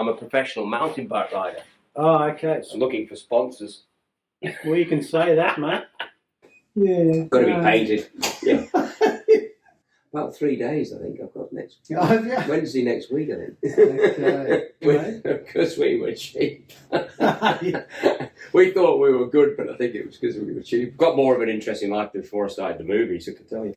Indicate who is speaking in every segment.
Speaker 1: I'm a professional mountain bike rider.
Speaker 2: Oh, okay.
Speaker 1: I'm looking for sponsors.
Speaker 2: Well, you can say that, mate. Yeah.
Speaker 1: Got to be painted. Yeah. About 3 days, I think. I've got next Wednesday next week, I think.
Speaker 2: Okay.
Speaker 1: Because we were cheap. We thought we were good, but I think it was because we were cheap. Got more of an interesting life before I started the movies, I can tell you.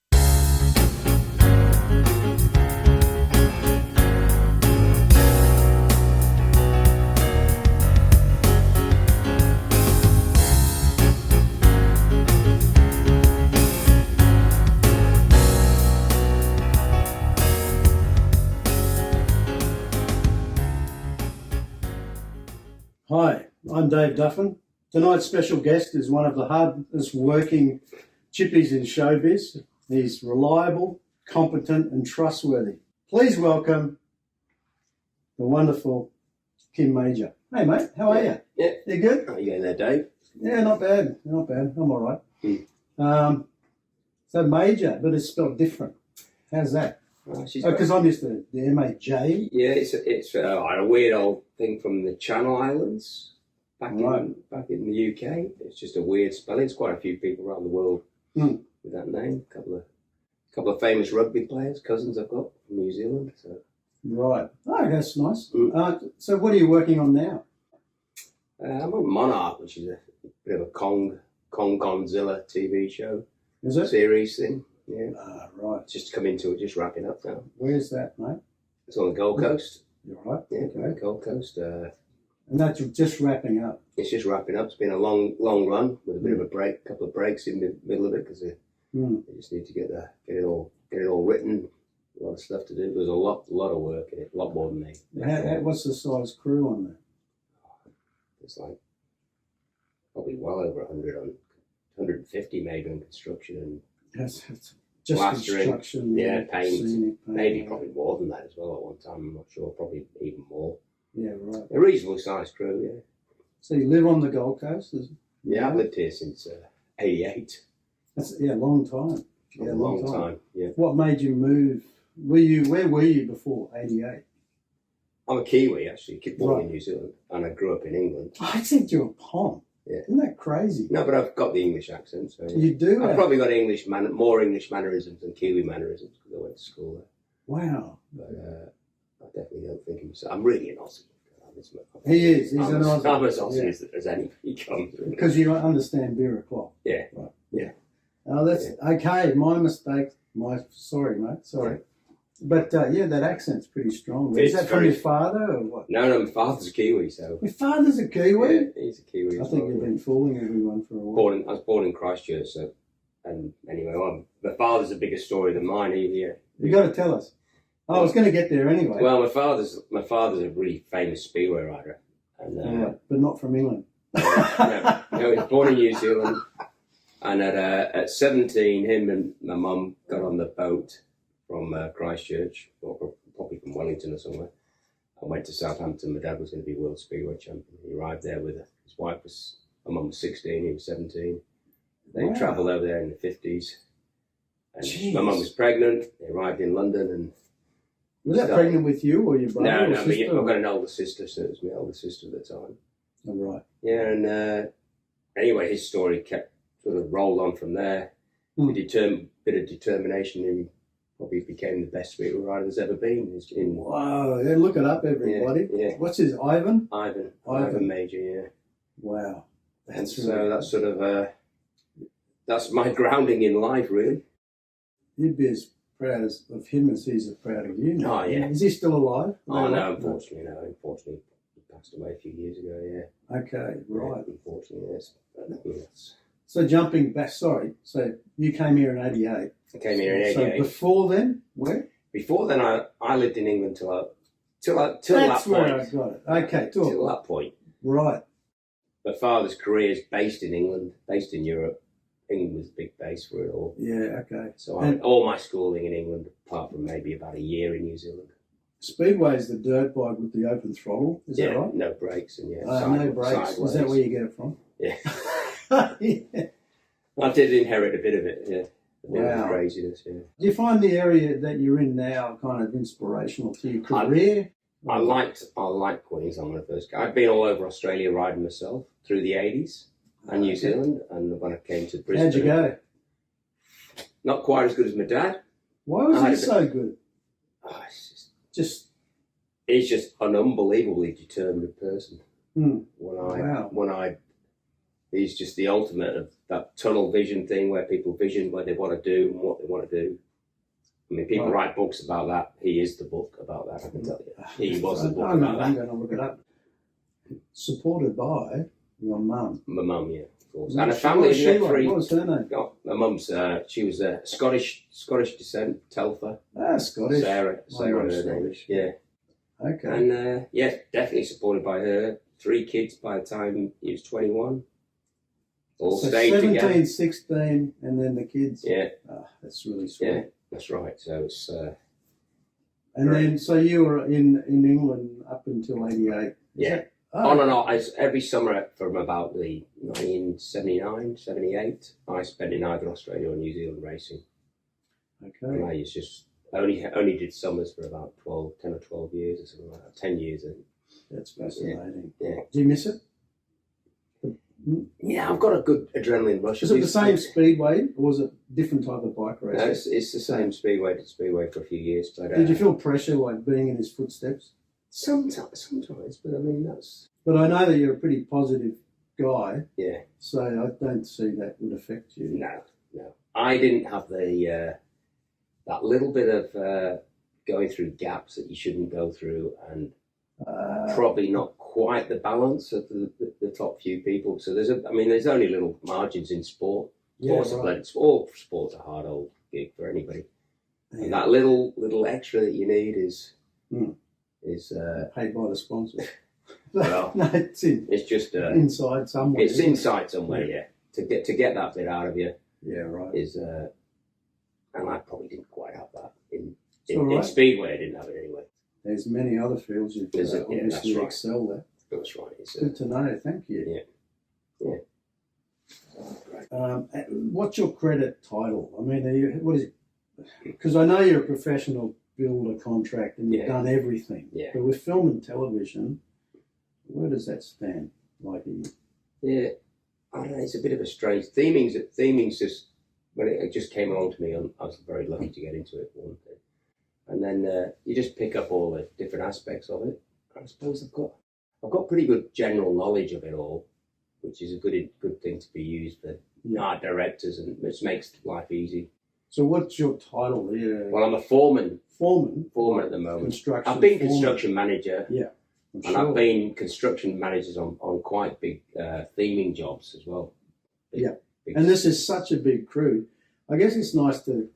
Speaker 2: Hi, I'm Dave Duffin. Tonight's special guest is one of the hardest working chippies in showbiz. He's reliable, competent and trustworthy. Please welcome the wonderful Kym Mauger. Hey mate, how are you?
Speaker 1: Yeah.
Speaker 2: You good?
Speaker 1: How are you going there, Dave?
Speaker 2: Yeah, not bad. Not bad. I'm all right. So Mauger, but it's spelled different. How's that? Because I'm used to the M-A-J.
Speaker 1: Yeah, it's a weird old thing from the Channel Islands back in the UK. It's just a weird spelling. It's quite a few people around the world with that name. A couple of famous rugby players, cousins I've got from New Zealand. So.
Speaker 2: Right. Oh, that's nice. So what are you working on now?
Speaker 1: I'm on Monarch, which is a bit of a Kong Godzilla TV show.
Speaker 2: Is it?
Speaker 1: Series thing. Yeah.
Speaker 2: Right.
Speaker 1: Just come into it, just wrapping up now.
Speaker 2: Where's that, mate?
Speaker 1: It's on the Gold Coast.
Speaker 2: You're right.
Speaker 1: Yeah,
Speaker 2: Okay.
Speaker 1: on the Gold Coast.
Speaker 2: And that's just wrapping up.
Speaker 1: It's just wrapping up. It's been a long run with a bit of a break, couple of breaks in the middle of it because they just need to get it all written. A lot of stuff to do. There's a lot of work in it, a lot more than me.
Speaker 2: What's the size crew on there?
Speaker 1: It's like probably well over 100 on 150 maybe on construction and.
Speaker 2: That's just
Speaker 1: plastering,
Speaker 2: construction.
Speaker 1: Paint, maybe probably more than that as well at one time. I'm not sure, probably even more.
Speaker 2: Yeah, right.
Speaker 1: A reasonably sized crew, yeah.
Speaker 2: So you live on the Gold Coast?
Speaker 1: Yeah, I've lived here since '88.
Speaker 2: That's a long time.
Speaker 1: Yeah, a long time. Yeah.
Speaker 2: What made you move? Where were you before '88?
Speaker 1: I'm a Kiwi actually, born in New Zealand, and I grew up in England.
Speaker 2: I think you're a Pom.
Speaker 1: Yeah.
Speaker 2: Isn't that crazy?
Speaker 1: No, but I've got the English accent. So yeah.
Speaker 2: You do?
Speaker 1: I've probably got more English mannerisms than Kiwi mannerisms because I went to school there.
Speaker 2: Wow.
Speaker 1: But I definitely don't think I'm really an Aussie.
Speaker 2: He is. He's an Aussie.
Speaker 1: I'm as Aussie as anybody comes. Really.
Speaker 2: Because you understand beer o'clock.
Speaker 1: Yeah.
Speaker 2: Right.
Speaker 1: Yeah.
Speaker 2: Oh, that's okay. My mistake. Sorry, mate. Sorry. But that accent's pretty strong. Is that from your father or what?
Speaker 1: No, my father's a Kiwi, so.
Speaker 2: Your father's a Kiwi?
Speaker 1: Yeah, he's a Kiwi.
Speaker 2: I think you've been fooling everyone for a while.
Speaker 1: I was born in Christchurch, so, and anyway, my father's a bigger story than mine. You
Speaker 2: got to tell us. I was going to get there anyway.
Speaker 1: Well, my father's a really famous speedway rider, and
Speaker 2: but not from England.
Speaker 1: No, he was born in New Zealand, and at 17, him and my mum got on the boat from Christchurch, or probably from Wellington or somewhere. I went to Southampton. My dad was going to be world speedway champion. He arrived there with his wife. My mum was 16. He was 17. They travelled over there in the 50s. And my mum was pregnant. They arrived in London and.
Speaker 2: Was that pregnant with you or your brother?
Speaker 1: No, I've got an older sister, so it was my older sister at the time.
Speaker 2: Oh, right.
Speaker 1: Yeah, and anyway, his story kept sort of rolled on from there. A bit of determination, and probably became the best speedway rider there's ever been.
Speaker 2: Wow, yeah, look it up, everybody.
Speaker 1: Yeah.
Speaker 2: What's his, Ivan?
Speaker 1: Ivan Mauger, yeah.
Speaker 2: Wow.
Speaker 1: That's sort of, that's my grounding in life, really.
Speaker 2: You'd be as proud of him as he's proud of you.
Speaker 1: Oh, yeah.
Speaker 2: Is he still alive?
Speaker 1: Oh, no, unfortunately, no. Unfortunately, he passed away a few years ago, yeah.
Speaker 2: Okay, right.
Speaker 1: Yeah, unfortunately, yes.
Speaker 2: So jumping back, so you came here in '88.
Speaker 1: I came here in '88.
Speaker 2: So before then, where?
Speaker 1: Before then, I lived in England till that point.
Speaker 2: That's where I got it. Okay,
Speaker 1: till that point.
Speaker 2: Right.
Speaker 1: My father's career is based in England, based in Europe. England was a big base for it all.
Speaker 2: Yeah, okay.
Speaker 1: So I had all my schooling in England, apart from maybe about a year in New Zealand.
Speaker 2: Speedway is the dirt bike with the open throttle, is that right?
Speaker 1: No brakes and
Speaker 2: no brakes. Sideways. Is that where you get it from?
Speaker 1: Yeah.
Speaker 2: Yeah.
Speaker 1: I did inherit a bit of it, yeah. A bit of craziness, yeah.
Speaker 2: Do you find the area that you're in now kind of inspirational to your career?
Speaker 1: I liked Queensland when I first came. I'd been all over Australia riding myself through the 80s and New Zealand, and when I came to Brisbane.
Speaker 2: How'd you go?
Speaker 1: Not quite as good as my dad.
Speaker 2: Why was he so good?
Speaker 1: Oh,
Speaker 2: Just
Speaker 1: he's just an unbelievably determined person.
Speaker 2: Wow.
Speaker 1: He's just the ultimate of that tunnel vision thing where people vision what they want to do and what they want to do. I mean, people write books about that. He is the book about that, I can tell you. He was the book about that.
Speaker 2: I'm going to look it up. Supported by your mum.
Speaker 1: My mum, yeah, of course. And a family of three.
Speaker 2: What was her name?
Speaker 1: Oh, my mum's, she was a Scottish descent, Telfer.
Speaker 2: Scottish.
Speaker 1: Sarah, her name. Yeah.
Speaker 2: Okay.
Speaker 1: And definitely supported by her. 3 kids by the time he was 21. All
Speaker 2: so
Speaker 1: stayed
Speaker 2: 17,
Speaker 1: together.
Speaker 2: 16, and then the kids.
Speaker 1: Yeah.
Speaker 2: That's really sweet.
Speaker 1: Yeah, that's right. So it's.
Speaker 2: And then, so you were in England up until 88.
Speaker 1: On and off. Every summer from about the 1979, 78, I spent in either Australia or New Zealand racing.
Speaker 2: Okay.
Speaker 1: And I just only did summers for about 10 or 12 years or something like that. 10 years, I think.
Speaker 2: That's fascinating.
Speaker 1: Yeah.
Speaker 2: Do you miss it?
Speaker 1: Yeah, I've got a good adrenaline rush.
Speaker 2: Is it the same speedway, or was it different type of bike racing?
Speaker 1: No, it's the same speedway. Did speedway for a few years, but
Speaker 2: did you feel pressure like being in his footsteps?
Speaker 1: Sometimes, but I mean that's.
Speaker 2: But I know that you're a pretty positive guy.
Speaker 1: Yeah.
Speaker 2: So I don't see that would affect you.
Speaker 1: No. I didn't have the that little bit of going through gaps that you shouldn't go through, and probably not quite the balance of the top few people. So there's only little margins in sport. All sports are a hard old gig for anybody. Yeah. And that little extra that you need is
Speaker 2: paid by the sponsors.
Speaker 1: Well,
Speaker 2: no,
Speaker 1: it's just
Speaker 2: inside somewhere.
Speaker 1: It's inside somewhere, yeah. To get that bit out of you.
Speaker 2: Yeah, right.
Speaker 1: Is and I probably didn't quite have that in speedway. I didn't have it anyway.
Speaker 2: There's many other fields you've obviously excelled at.
Speaker 1: That's right.
Speaker 2: It's good to know. Thank you.
Speaker 1: Yeah.
Speaker 2: Great. What's your credit title? I mean, what is it? Because I know you're a professional builder contract and you've done everything.
Speaker 1: Yeah.
Speaker 2: But with film and television, where does that stand? Like,
Speaker 1: yeah, I don't know. It's a bit of a strange theming's just when it just came along to me. I was very lucky to get into it. One thing. And then you just pick up all the different aspects of it. I suppose I've got pretty good general knowledge of it all, which is a good thing to be used for art directors, and which makes life easy.
Speaker 2: So what's your title here?
Speaker 1: Well, I'm a foreman.
Speaker 2: Foreman
Speaker 1: at the moment.
Speaker 2: Construction.
Speaker 1: I've been construction manager.
Speaker 2: Yeah.
Speaker 1: And I've been construction managers on quite big theming jobs as well.
Speaker 2: Big, and this is such a big crew. I guess it's nice to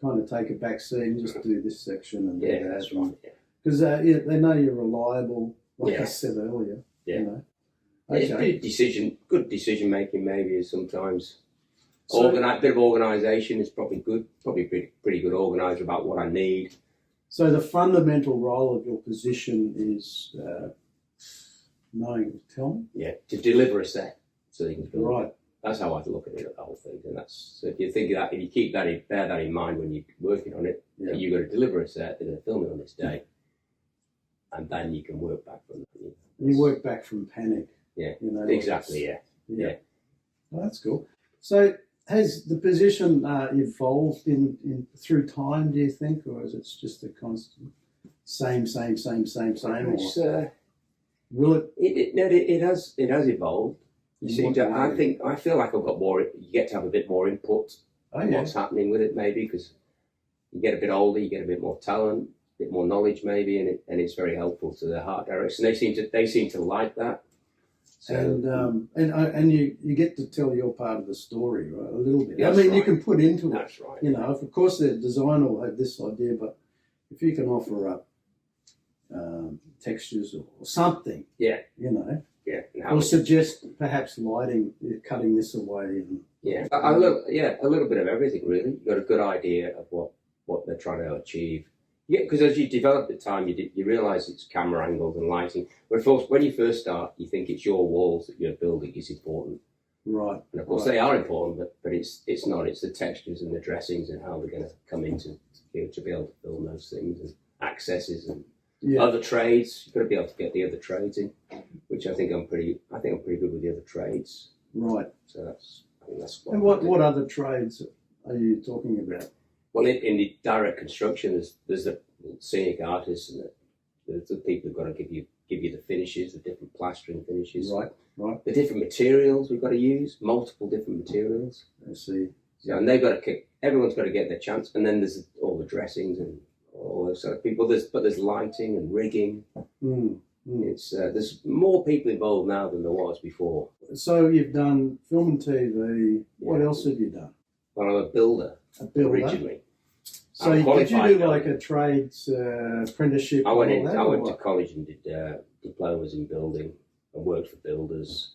Speaker 2: kind of take a back seat and just do this section and do that.
Speaker 1: That's right.
Speaker 2: Because they know you're reliable, like I said earlier.
Speaker 1: Yeah.
Speaker 2: You know?
Speaker 1: Okay. It's good decision making maybe is sometimes. A bit of organisation is probably good. Probably pretty good organiser about what I need.
Speaker 2: So the fundamental role of your position is tell me?
Speaker 1: Yeah, to deliver a set so you can film.
Speaker 2: Right.
Speaker 1: That's how I look at it, the whole thing. And so if you think of that, if you keep bear that in mind when you're working on it, you've got to deliver a set, they're going to film it on this day. And then you can work back from that.
Speaker 2: You work back from panic.
Speaker 1: Yeah,
Speaker 2: exactly,
Speaker 1: yeah.
Speaker 2: Well, that's cool. So has the position evolved in through time, do you think, or is it just a constant same? Or will it?
Speaker 1: It has evolved. You seem to. I feel like I've got more. You get to have a bit more input on what's happening with it, maybe because you get a bit older, you get a bit more talent, a bit more knowledge, maybe, and it's very helpful to the art directors. And they seem to like that. So,
Speaker 2: and you get to tell your part of the story, right? A little bit.
Speaker 1: That's right.
Speaker 2: You can put into it.
Speaker 1: That's right.
Speaker 2: You know, of course the designer will have this idea, but if you can offer up textures or something,
Speaker 1: yeah,
Speaker 2: or suggest perhaps lighting, cutting this away, and
Speaker 1: a little bit of everything really. You've got a good idea of what they're trying to achieve. Yeah, because as you develop the time, you realise it's camera angles and lighting. But of course, when you first start, you think it's your walls that you're building is important.
Speaker 2: Right.
Speaker 1: And of course, they are important, but it's not. It's the textures and the dressings and how they're going to come into to be able to film those things and accesses and
Speaker 2: Yeah.
Speaker 1: Other trades, you've got to be able to get the other trades in, which I think I'm pretty good with the other trades.
Speaker 2: Right.
Speaker 1: So I think that's
Speaker 2: And what other trades are you talking about?
Speaker 1: Well, in the direct construction, there's the scenic artists and there's the people who've got to give you the finishes, the different plastering finishes.
Speaker 2: Right.
Speaker 1: The different materials we've got to use, multiple different materials.
Speaker 2: I see.
Speaker 1: Yeah, and everyone's got to get their chance. And then there's all the dressings and all those sort of people. There's lighting and rigging. It's there's more people involved now than there was before.
Speaker 2: So you've done film and TV. What else have you done?
Speaker 1: Well, I'm a builder.
Speaker 2: So
Speaker 1: Originally.
Speaker 2: did you do like a trades apprenticeship?
Speaker 1: I went to college and did diplomas in building and worked for builders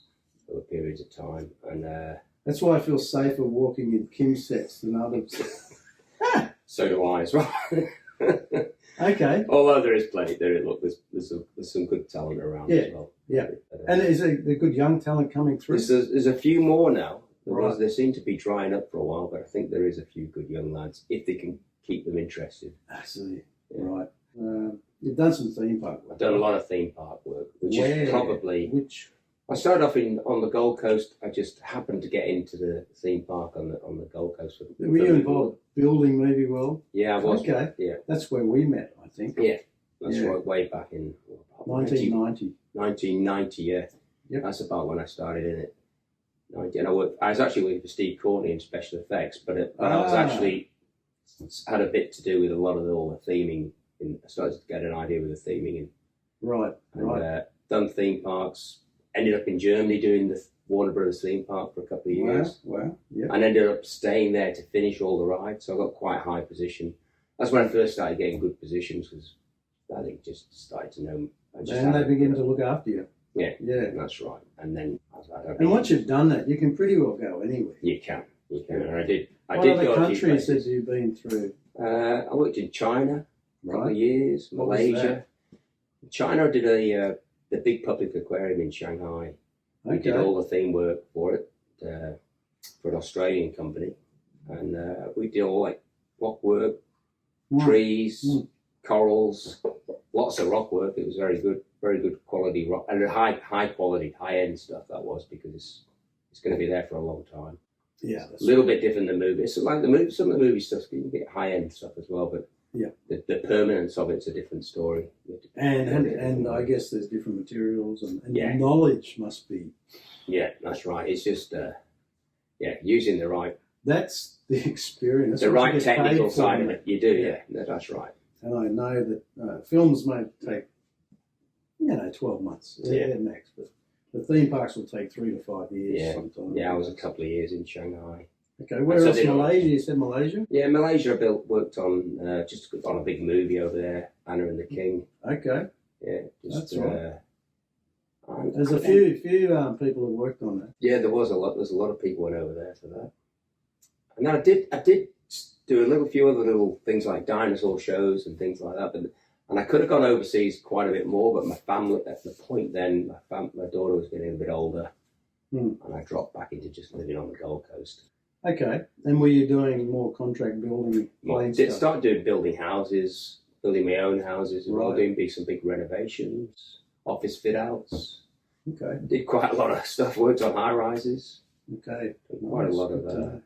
Speaker 1: over periods of time. And
Speaker 2: that's why I feel safer walking in Kym's sets than others.
Speaker 1: so do I as well.
Speaker 2: Okay.
Speaker 1: Although there is plenty, there's some good talent around as well.
Speaker 2: Yeah. And is there good young talent coming through?
Speaker 1: There's a few more now.
Speaker 2: Right.
Speaker 1: They seem to be drying up for a while, but I think there is a few good young lads if they can keep them interested.
Speaker 2: I see. Yeah. Right. You've done some theme park work.
Speaker 1: I've done a lot of theme park work, which is probably.
Speaker 2: Which?
Speaker 1: I started off on the Gold Coast. I just happened to get into the theme park on the Gold Coast.
Speaker 2: Were you involved building maybe well?
Speaker 1: Yeah, I was.
Speaker 2: Okay.
Speaker 1: Yeah.
Speaker 2: That's where we met, I think.
Speaker 1: Yeah. That's right, way back in
Speaker 2: 1990.
Speaker 1: 1990, yeah.
Speaker 2: Yep.
Speaker 1: That's about when I started in it. 90, and I was actually working for Steve Courtney in special effects, but I was actually had a bit to do with a lot of all the theming. I started to get an idea with the theming.
Speaker 2: Right.
Speaker 1: Done theme parks. Ended up in Germany doing the Warner Brothers theme park for a couple of years.
Speaker 2: Wow. Yeah.
Speaker 1: And ended up staying there to finish all the rides. So I got quite a high position. That's when I first started getting good positions because I think just started to know.
Speaker 2: And they begin to look after you.
Speaker 1: Yeah.
Speaker 2: Yeah.
Speaker 1: That's right. And then
Speaker 2: and once you've done that, you can pretty well go anywhere.
Speaker 1: You can. And I did.
Speaker 2: What other countries have you been through?
Speaker 1: I worked in China for a couple of years,
Speaker 2: What was
Speaker 1: Malaysia. China, I did the big public aquarium in Shanghai. We did all the theme work for it for an Australian company, and we did all like rock work, trees, corals, lots of rock work. It was very good quality rock, and high quality, high end stuff that was because it's going to be there for a long time.
Speaker 2: Yeah,
Speaker 1: a little bit different than movies. So like some of the movie stuff, you can get high end stuff as well, but the permanence of it's a different story.
Speaker 2: And I guess there's different materials and the knowledge must be.
Speaker 1: Yeah, that's right. It's just using the right.
Speaker 2: That's the experience.
Speaker 1: The right technical side of it. You do, yeah. That's right.
Speaker 2: And I know that films may take 12 months at max, but the theme parks will take 3 to 5 years sometimes.
Speaker 1: Yeah, I was a couple of years in Shanghai.
Speaker 2: Okay, where else? Malaysia? You said Malaysia?
Speaker 1: Yeah, Malaysia. I worked on just on a big movie over there, Anna and the King.
Speaker 2: Okay.
Speaker 1: Yeah,
Speaker 2: that's right. There's a few people who worked on that.
Speaker 1: Yeah, there was a lot. There's a lot of people went over there for that. And then I did do few other little things like dinosaur shows and things like that. And I could have gone overseas quite a bit more, but my family at the point then, my daughter was getting a bit older, and I dropped back into just living on the Gold Coast.
Speaker 2: Okay. And were you doing more contract building?
Speaker 1: Started doing building houses, building my own houses, and doing some big renovations, office fit outs.
Speaker 2: Okay.
Speaker 1: Did quite a lot of stuff. Worked on high rises.
Speaker 2: Okay.
Speaker 1: Quite a lot of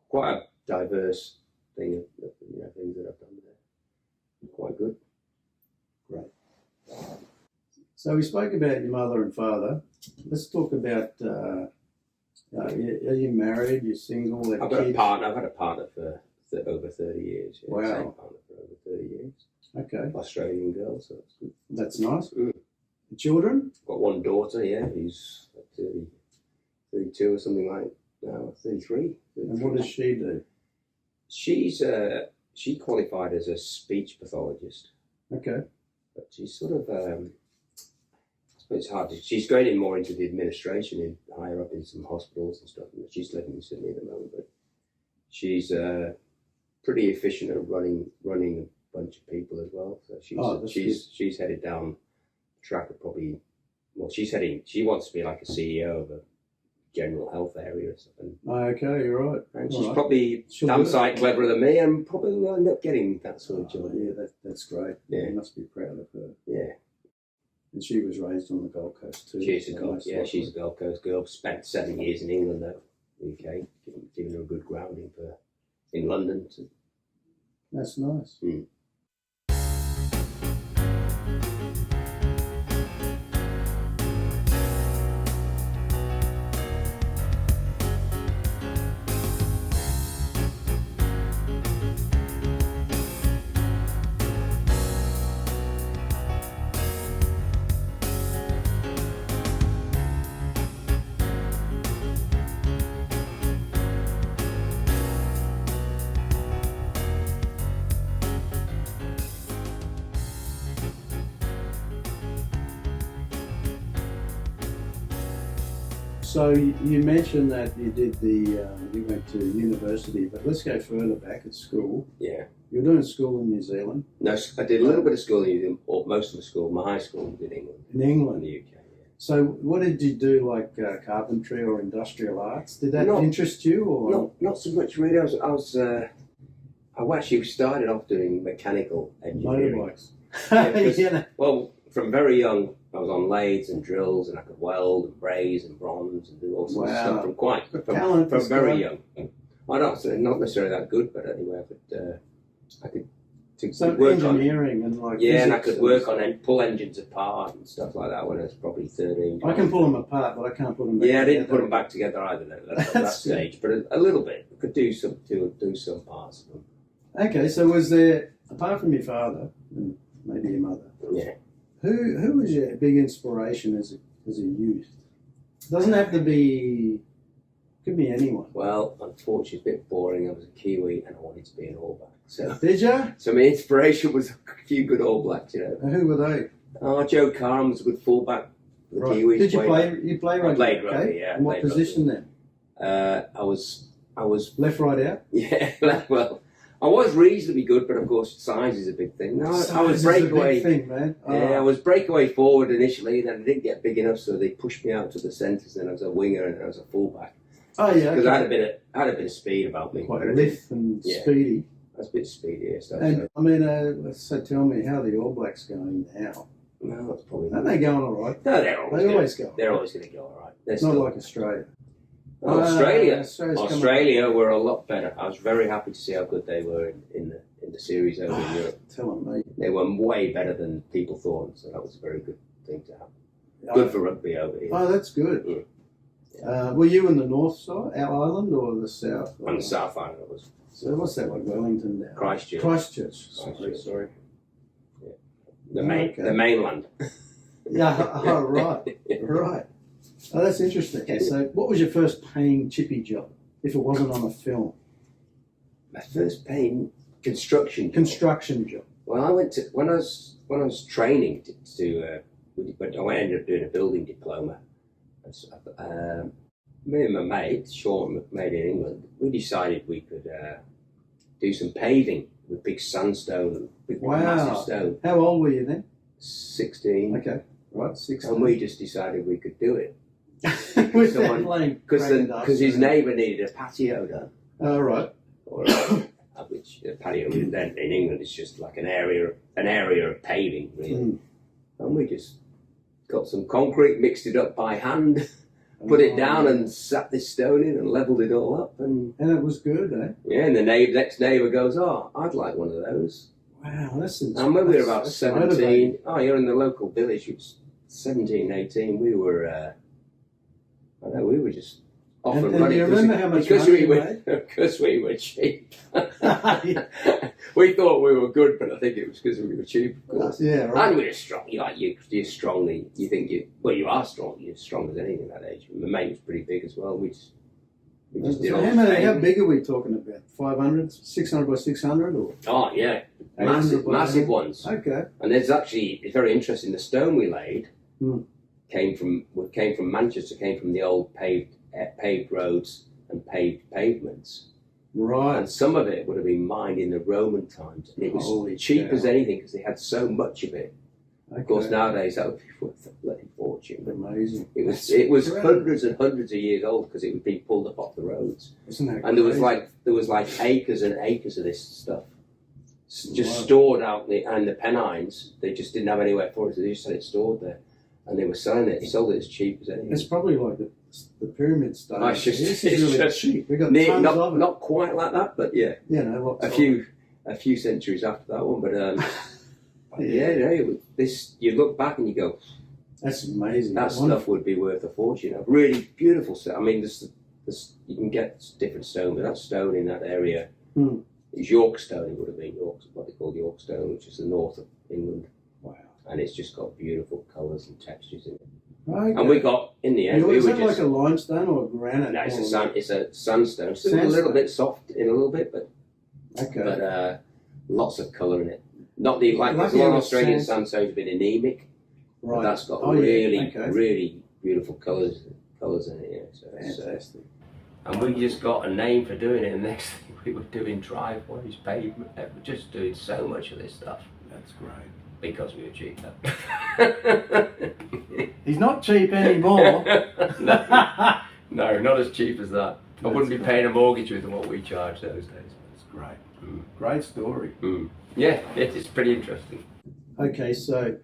Speaker 1: quite a diverse thing of things that I've done there. Quite good.
Speaker 2: Great. So we spoke about your mother and father. Let's talk about. Are you married? You're single?
Speaker 1: I've got a partner. I've had a partner for over 30 years. Yeah,
Speaker 2: wow.
Speaker 1: Same partner for over 30 years.
Speaker 2: Okay.
Speaker 1: Australian girl, so that's good.
Speaker 2: That's nice. Children?
Speaker 1: Got one daughter, who's 32 or something like now, 33.
Speaker 2: And what does she do?
Speaker 1: She qualified as a speech pathologist.
Speaker 2: Okay.
Speaker 1: But she's sort of, I suppose it's hard. She's going in more into the administration, higher up in some hospitals and stuff. She's living in Sydney at the moment, but she's pretty efficient at running a bunch of people as well. So she's headed down the track of probably. Well, she wants to be like a CEO of a general health area or something.
Speaker 2: Okay, you're right.
Speaker 1: And
Speaker 2: All
Speaker 1: she's
Speaker 2: right.
Speaker 1: probably
Speaker 2: She'll
Speaker 1: damn
Speaker 2: do it.
Speaker 1: sight cleverer than me, and probably will end up getting that sort of job.
Speaker 2: Yeah, that's great.
Speaker 1: Yeah.
Speaker 2: You must be proud of her.
Speaker 1: Yeah.
Speaker 2: And she was raised on the Gold Coast too.
Speaker 1: She's a
Speaker 2: so
Speaker 1: Gold,
Speaker 2: most
Speaker 1: yeah,
Speaker 2: likely.
Speaker 1: she's a Gold Coast girl. Spent 7 years in England, though, UK, giving her a good grounding for in London.
Speaker 2: That's nice.
Speaker 1: Mm.
Speaker 2: So you mentioned that you did you went to university, but let's go further back at school.
Speaker 1: Yeah.
Speaker 2: You're doing school in New Zealand.
Speaker 1: No, I did a little bit of school in England, or most of the school, my high school was in England.
Speaker 2: In
Speaker 1: In
Speaker 2: England.
Speaker 1: the UK, yeah.
Speaker 2: So what did you do, like carpentry or industrial arts? Did that
Speaker 1: Not-
Speaker 2: interest you, or
Speaker 1: Not so much really. I actually started off doing mechanical engineering.
Speaker 2: motorbikes?
Speaker 1: because-
Speaker 2: Yeah.
Speaker 1: Well, from very young, I was on lathes and drills, and I could weld and braze and bronze and do all sorts of
Speaker 2: Wow.
Speaker 1: stuff
Speaker 2: Talent,
Speaker 1: from
Speaker 2: this
Speaker 1: very
Speaker 2: guy.
Speaker 1: young. I'm not necessarily that good, but anyway, I could
Speaker 2: So
Speaker 1: work on.
Speaker 2: engineering and like
Speaker 1: Yeah, and I
Speaker 2: physics
Speaker 1: could work on and pull engines apart and stuff like that when I was probably 13.
Speaker 2: I can pull them apart, but I can't put them back
Speaker 1: Yeah, I didn't put
Speaker 2: together.
Speaker 1: them back together either at that
Speaker 2: That's
Speaker 1: stage, but a little bit. I could do some parts of them.
Speaker 2: Okay, so was there, apart from your father and maybe your mother,
Speaker 1: Yeah.
Speaker 2: who was your big inspiration as a youth? Doesn't have to be, could be anyone.
Speaker 1: Well, unfortunately, it's a bit boring. I was a Kiwi and I wanted to be an All Black.
Speaker 2: Did you?
Speaker 1: So my inspiration was a few good All Blacks, you know.
Speaker 2: Who were they?
Speaker 1: Oh, Joe Carm was a good fullback for the
Speaker 2: Right.
Speaker 1: Kiwis.
Speaker 2: Did you
Speaker 1: way
Speaker 2: play?
Speaker 1: back.
Speaker 2: You play
Speaker 1: I
Speaker 2: rugby?
Speaker 1: played rugby, yeah, I
Speaker 2: And what
Speaker 1: played
Speaker 2: position then?
Speaker 1: I was,
Speaker 2: Left, right, out.
Speaker 1: yeah, well, I was reasonably good, but of course, size is a big thing. No, I was
Speaker 2: Size is a
Speaker 1: breakaway.
Speaker 2: big thing, man.
Speaker 1: Yeah, I was breakaway forward initially, and then I didn't get big enough, so they pushed me out to the centres, and I was a winger and I was a fullback.
Speaker 2: Oh yeah,
Speaker 1: Because I had a bit of speed about me.
Speaker 2: quite
Speaker 1: but I didn't-
Speaker 2: lithe and
Speaker 1: Yeah.
Speaker 2: speedy.
Speaker 1: I was a bit speedy, so.
Speaker 2: And I mean, so tell me how the All Blacks going now?
Speaker 1: No, that's probably.
Speaker 2: Aren't they going all right?
Speaker 1: No,
Speaker 2: They always go.
Speaker 1: They're always going to go all right. They're
Speaker 2: It's not
Speaker 1: still,
Speaker 2: like Australia.
Speaker 1: Australia.
Speaker 2: Australia's coming-
Speaker 1: Australia were a lot better. I was very happy to see how good they were in the series over in Europe.
Speaker 2: Telling me.
Speaker 1: They were way better than people thought, so that was a very good thing to have. Good for rugby over here.
Speaker 2: Oh, that's good.
Speaker 1: Yeah.
Speaker 2: Were you in the north side, our island, or the south?
Speaker 1: On the South Island, it was
Speaker 2: So what's that like, Wellington now?
Speaker 1: Christchurch.
Speaker 2: Christchurch. Sorry,
Speaker 1: Christchurch.
Speaker 2: sorry.
Speaker 1: The
Speaker 2: Okay.
Speaker 1: mainland.
Speaker 2: Yeah, oh, right, right. Oh, that's interesting. So what was your first paying chippy job, if it wasn't on a film?
Speaker 1: My first paying construction.
Speaker 2: Construction job.
Speaker 1: Well, I went to when I was training I ended up doing a building diploma. Me and my mate, Sean, made in England, we decided we could do some paving with big sandstone, big
Speaker 2: Wow.
Speaker 1: massive stone.
Speaker 2: How old were you then?
Speaker 1: 16,
Speaker 2: Okay, right, 16.
Speaker 1: and we just decided we could do it
Speaker 2: With
Speaker 1: someone-
Speaker 2: that lane
Speaker 1: because his neighbour needed a patio done.
Speaker 2: Oh, right.
Speaker 1: Or which a patio then in England is just like an area of paving really.
Speaker 2: Mm.
Speaker 1: And we just got some concrete, mixed it up by hand, put it down and sat this stone in and levelled it all up. And
Speaker 2: And it was good, eh?
Speaker 1: yeah, and the next neighbour goes, "Oh, I'd like one of those."
Speaker 2: Wow, that's
Speaker 1: And when we were about
Speaker 2: that's
Speaker 1: 17,
Speaker 2: motivating.
Speaker 1: oh, you're in the local village, it was 17, 18, we were, I know, we were just off and,
Speaker 2: And
Speaker 1: running.
Speaker 2: you remember how much
Speaker 1: because
Speaker 2: money
Speaker 1: we
Speaker 2: you
Speaker 1: were,
Speaker 2: made?
Speaker 1: because we were cheap. We thought we were good, but I think it was because we were cheap, of course.
Speaker 2: Yeah, right.
Speaker 1: And we were strong. You're strongly. You think you are strong. You're strong as anything at that age. My mate was pretty big as well. We just did
Speaker 2: So
Speaker 1: all
Speaker 2: how,
Speaker 1: the
Speaker 2: many,
Speaker 1: same.
Speaker 2: how big are we talking about? 500, 600 by 600 or?
Speaker 1: Oh yeah,
Speaker 2: 800 by
Speaker 1: massive
Speaker 2: 800?
Speaker 1: ones.
Speaker 2: Okay.
Speaker 1: And it's very interesting. The stone we laid
Speaker 2: Hmm.
Speaker 1: came from Manchester. Came from the old paved roads and paved pavements.
Speaker 2: Right.
Speaker 1: And some of it would have been mined in the Roman times. It was
Speaker 2: Holy
Speaker 1: cheap
Speaker 2: cow.
Speaker 1: as anything because they had so much of it.
Speaker 2: Okay.
Speaker 1: Of course, nowadays that would be worth a bloody fortune. fortune.
Speaker 2: Amazing.
Speaker 1: It was hundreds and hundreds of years old because it was being pulled up off the roads.
Speaker 2: Isn't that
Speaker 1: And there was like acres and acres of this stuff just stored out and the Pennines. They just didn't have anywhere for it, so they just had it stored there, and they were selling it. They sold it as cheap as anything.
Speaker 2: It's probably like the pyramid stone.
Speaker 1: It's just,
Speaker 2: this is really
Speaker 1: just
Speaker 2: cheap. We got tons of it.
Speaker 1: Not quite like that, but yeah.
Speaker 2: You know,
Speaker 1: a few centuries after that one, but this you look back and you go,
Speaker 2: that's amazing.
Speaker 1: That stuff would be worth a fortune. A really beautiful stone. I mean, this you can get different stone, but that stone in that area is York stone. It would have been York, what they call York stone, which is the north of England.
Speaker 2: Wow!
Speaker 1: And it's just got beautiful colours and textures in it.
Speaker 2: Okay.
Speaker 1: And we got in the end.
Speaker 2: Is that like a limestone or a granite?
Speaker 1: No, it's a sandstone. Still a little bit soft in a little bit, but lots of colour in it. Not the like a lot of Australian sandstones have been anemic. Right. But that's got really beautiful colours in it. Yeah, so
Speaker 2: fantastic.
Speaker 1: And we just got a name for doing it. And the next thing we were doing driveways, pavement, we're just doing so much of this stuff.
Speaker 2: That's great.
Speaker 1: Because we were cheap.
Speaker 2: He's not cheap anymore.
Speaker 1: No, not as cheap as that. I wouldn't be paying a mortgage with what we charged those days.
Speaker 2: That's great. Great story.
Speaker 1: Yeah, it's pretty interesting.
Speaker 2: Okay, so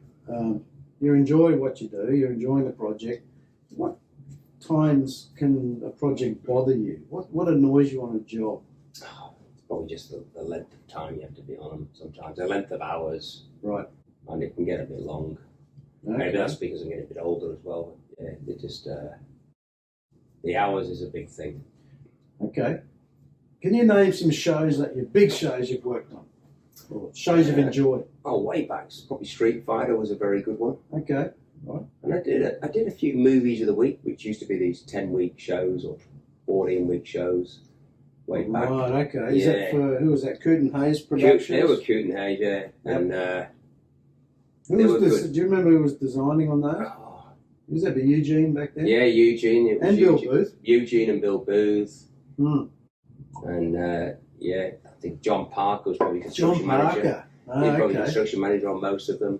Speaker 2: you enjoy what you do. You're enjoying the project. What times can a project bother you? What annoys you on a job?
Speaker 1: It's probably just the length of time you have to be on them sometimes. The length of hours.
Speaker 2: Right.
Speaker 1: And it can get a bit long. Okay. Maybe that's because I'm getting a bit older as well. But yeah, it just the hours is a big thing.
Speaker 2: Okay. Can you name some shows big shows you've worked on? Or shows you've enjoyed?
Speaker 1: Oh, way back. Probably Street Fighter was a very good one.
Speaker 2: Okay. Right.
Speaker 1: And I did a few movies of the week, which used to be these 10-week shows or 14-week shows. Way back.
Speaker 2: Right, okay. Is that for, who was that? Coote and Hayes Productions?
Speaker 1: They were Coote and Hayes, yeah.
Speaker 2: Yep.
Speaker 1: And
Speaker 2: do you remember who was designing on that? Was that Eugene back then?
Speaker 1: Yeah, Eugene. It was
Speaker 2: and Bill Booth.
Speaker 1: Eugene and Bill Booth. And I think John Parker was probably construction manager. He was probably construction manager on most of them.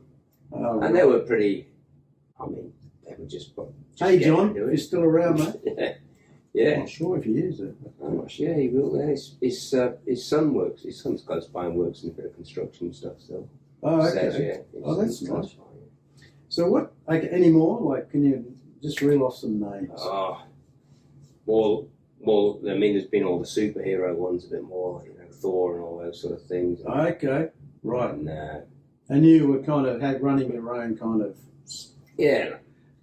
Speaker 2: Oh,
Speaker 1: and they were pretty, I mean, they were just
Speaker 2: hey John, you're still around, mate?
Speaker 1: Yeah.
Speaker 2: I'm not sure if he is.
Speaker 1: I'm not sure. Yeah, he will. Yeah. His son works. His son's close by and works in a bit of construction stuff still.
Speaker 2: Oh, okay.
Speaker 1: Says, yeah,
Speaker 2: that's nice. So what? Any more? Like, can you just reel off some names?
Speaker 1: Oh, well. I mean, there's been all the superhero ones a bit more, Thor and all those sort of things.
Speaker 2: Okay, right.
Speaker 1: And
Speaker 2: you were kind of running your own kind of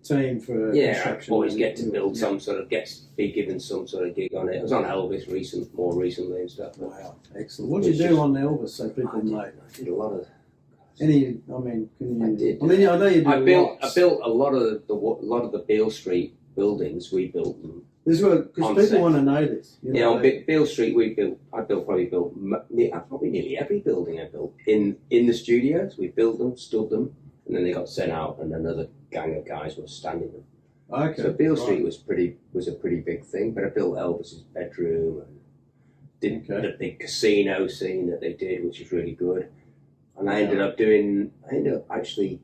Speaker 2: team for construction.
Speaker 1: Always get to build some sort of be given some sort of gig on it. I was on Elvis more recently and stuff.
Speaker 2: Wow, excellent. What did you do on Elvis so people know?
Speaker 1: I did a lot of.
Speaker 2: Can you? I did. I know you did.
Speaker 1: I built a lot of the Beale Street buildings. We built them.
Speaker 2: This because people want to know this.
Speaker 1: On Beale Street, I probably built nearly every building I built in the studios. We built them, stood them, and then they got sent out, and another gang of guys were standing them.
Speaker 2: Okay.
Speaker 1: So Beale Street was a pretty big thing, but I built Elvis's bedroom and did the big casino scene that they did, which was really good. And I ended up actually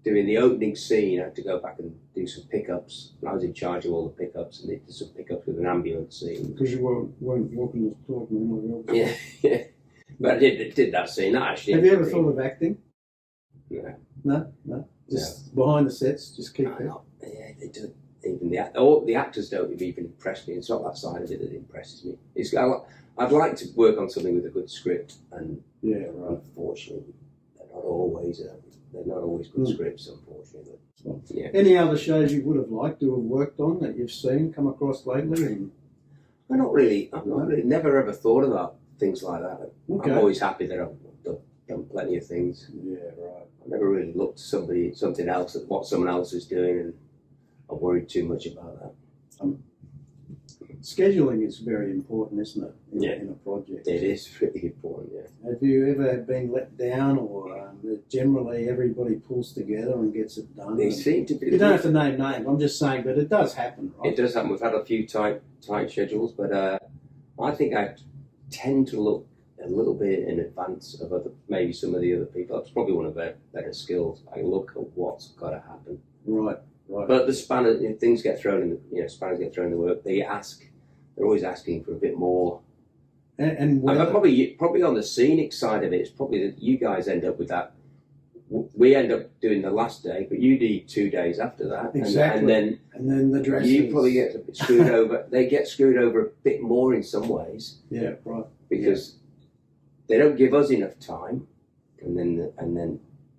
Speaker 1: doing the opening scene. I had to go back and do some pickups. And I was in charge of all the pickups, and they did some pickups with an ambulance scene.
Speaker 2: Because you weren't walking the talk, man.
Speaker 1: Yeah. But I did that scene. That actually.
Speaker 2: Have you ever thought of acting?
Speaker 1: No.
Speaker 2: No. Just behind the sets, just keep it.
Speaker 1: Yeah, they do. Even the actors don't even impress me. It's not that side of it that impresses me. I'd like to work on something with a good script, and unfortunately, they're not always good scripts. Unfortunately,
Speaker 2: Any other shows you would have liked to have worked on that you've seen come across lately?
Speaker 1: I'm not really. Never ever thought about things like that. Okay. I'm always happy that I've done plenty of things.
Speaker 2: Yeah, right.
Speaker 1: I never really looked at something else at what someone else is doing, and I worried too much about that.
Speaker 2: Scheduling is very important, isn't it? In a project.
Speaker 1: It is really important, yeah.
Speaker 2: Have you ever been let down, or generally everybody pulls together and gets it done?
Speaker 1: They seem to be.
Speaker 2: You don't have to name names. I'm just saying, but it does happen, right?
Speaker 1: It does happen. We've had a few tight schedules, but I think I tend to look a little bit in advance of some of the other people. That's probably one of their better skills. I look at what's got to happen.
Speaker 2: Right. Right.
Speaker 1: But the spanner, things get thrown in. Spanners get thrown in the work. They're always asking for a bit more.
Speaker 2: And
Speaker 1: but probably on the scenic side of it, it's probably that you guys end up with that. We end up doing the last day, but you need 2 days after that.
Speaker 2: Exactly. And then the dresses.
Speaker 1: You probably get a bit screwed over. They get screwed over a bit more in some ways.
Speaker 2: Yeah, right.
Speaker 1: Because they don't give us enough time, and then I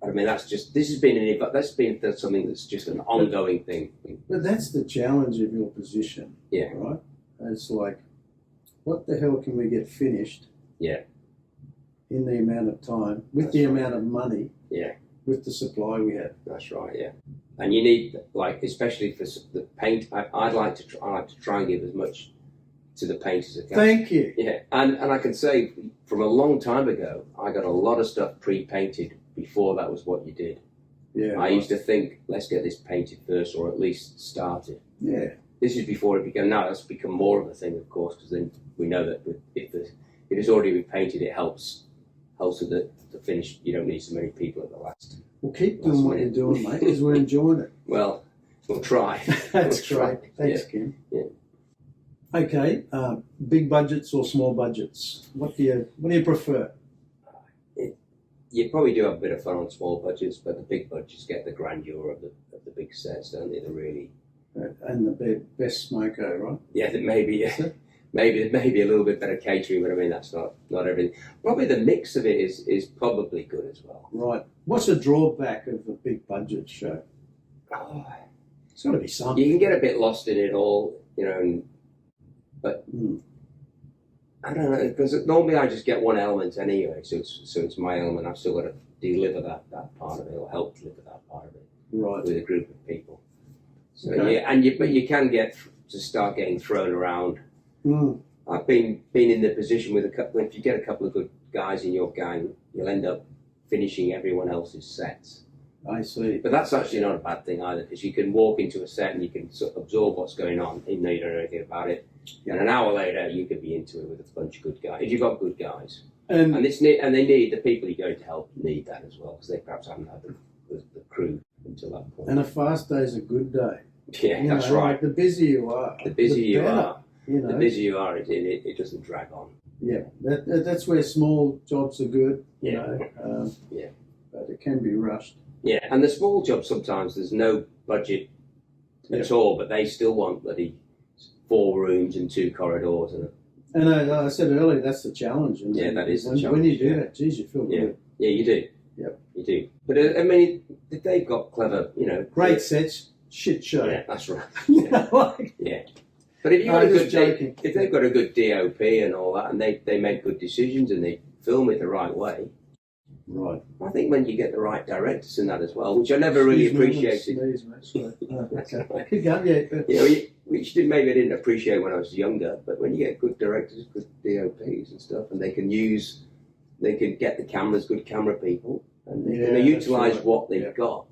Speaker 1: mean this has been something that's just an ongoing thing.
Speaker 2: But that's the challenge of your position.
Speaker 1: Yeah.
Speaker 2: Right. It's like, what the hell can we get finished?
Speaker 1: Yeah.
Speaker 2: In the amount of time, with the amount of money.
Speaker 1: Yeah.
Speaker 2: With the supply we have.
Speaker 1: That's right. Yeah. And you need, especially for the paint. I like to try and give as much to the paint as I can.
Speaker 2: Thank you.
Speaker 1: Yeah. And I can say from a long time ago, I got a lot of stuff pre-painted before that was what you did.
Speaker 2: Yeah.
Speaker 1: I used to think, let's get this painted first, or at least start it.
Speaker 2: Yeah.
Speaker 1: This is before it became. Now it's become more of a thing, of course, because then we know that if it's already been painted, it helps with the finish. You don't need so many people at the last.
Speaker 2: Well, keep doing what you're doing, mate, because we're enjoying it.
Speaker 1: Well, we'll try.
Speaker 2: That's great. Thanks, Kym.
Speaker 1: Yeah.
Speaker 2: Okay, big budgets or small budgets? What do you prefer?
Speaker 1: You probably do have a bit of fun on small budgets, but the big budgets get the grandeur of the big sets, don't they? They're really
Speaker 2: and the best smoko, right?
Speaker 1: Yeah, maybe a little bit better catering, but I mean that's not everything. Probably the mix of it is probably good as well.
Speaker 2: Right. What's the drawback of a big budget show?
Speaker 1: Oh,
Speaker 2: it's got to be something.
Speaker 1: You can get a bit lost in it all, but I don't know, because normally I just get one element anyway, so it's my element. I've still got to deliver that part of it, or help deliver that part of it,
Speaker 2: right,
Speaker 1: with a group of people. So
Speaker 2: okay.
Speaker 1: but you can get to start getting thrown around.
Speaker 2: Mm.
Speaker 1: I've been in the position with if you get a couple of good guys in your gang, you'll end up finishing everyone else's sets.
Speaker 2: I see.
Speaker 1: But that's actually not a bad thing either, because you can walk into a set and you can sort of absorb what's going on, even though you don't know anything about it. Yeah. And an hour later, you could be into it with a bunch of good guys. If you've got good guys, and they need the people you're going to help need that as well, because they perhaps haven't had the crew until that point.
Speaker 2: And a fast day is a good day.
Speaker 1: Yeah, that's right.
Speaker 2: Like the busier you are,
Speaker 1: the busier you
Speaker 2: better,
Speaker 1: are. The busier you are, it doesn't drag on.
Speaker 2: Yeah, that's where small jobs are good.
Speaker 1: Yeah.
Speaker 2: But it can be rushed.
Speaker 1: Yeah, and the small jobs sometimes there's no budget at all, but they still want bloody 4 rooms and 2 corridors
Speaker 2: and I said earlier, that's the challenge. And
Speaker 1: that is the challenge.
Speaker 2: When you do that, geez, you feel good.
Speaker 1: Yeah, you do.
Speaker 2: Yep,
Speaker 1: you do. But I mean, they've got clever,
Speaker 2: great sets, shit show.
Speaker 1: Yeah, that's right.
Speaker 2: Yeah.
Speaker 1: But if you got if they've got a good DOP and all that, and they make good decisions and they film it the right way.
Speaker 2: Right.
Speaker 1: I think when you get the right directors in that as well, which I never really appreciated. Which maybe I didn't appreciate when I was younger, but when you get good directors, good DOPs and stuff, and they can get the cameras, good camera people, and they utilise what they've got.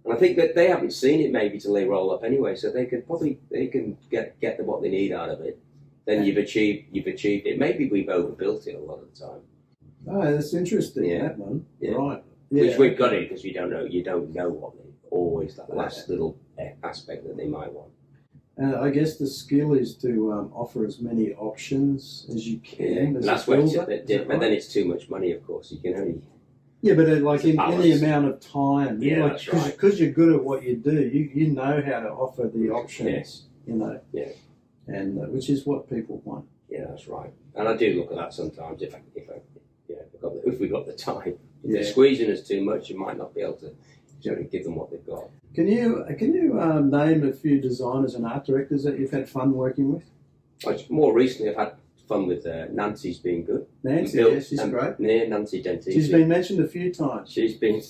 Speaker 1: And I think that they haven't seen it maybe till they roll up anyway, so they can get what they need out of it. Then you've achieved it. Maybe we've overbuilt it a lot of the time.
Speaker 2: Oh, that's interesting. That one, right?
Speaker 1: Yeah. Which we've got it because you don't know what they always that last little aspect that they might want.
Speaker 2: I guess the skill is to offer as many options as you can.
Speaker 1: As that's where but then it's too much money, of course. You can only.
Speaker 2: Yeah, but like in the amount of time,
Speaker 1: that's right.
Speaker 2: Because you're good at what you do, you know how to offer the options.
Speaker 1: Yeah.
Speaker 2: And which is what people want.
Speaker 1: Yeah, that's right. And I do look at that sometimes if we got the time. If they're squeezing us too much, you might not be able to give them what they've got.
Speaker 2: Can you name a few designers and art directors that you've had fun working with?
Speaker 1: More recently, I've had fun with Nancy's been good.
Speaker 2: Nancy, she's great.
Speaker 1: Yeah, Nancy Dentisi.
Speaker 2: She's been mentioned a few times.
Speaker 1: She's pretty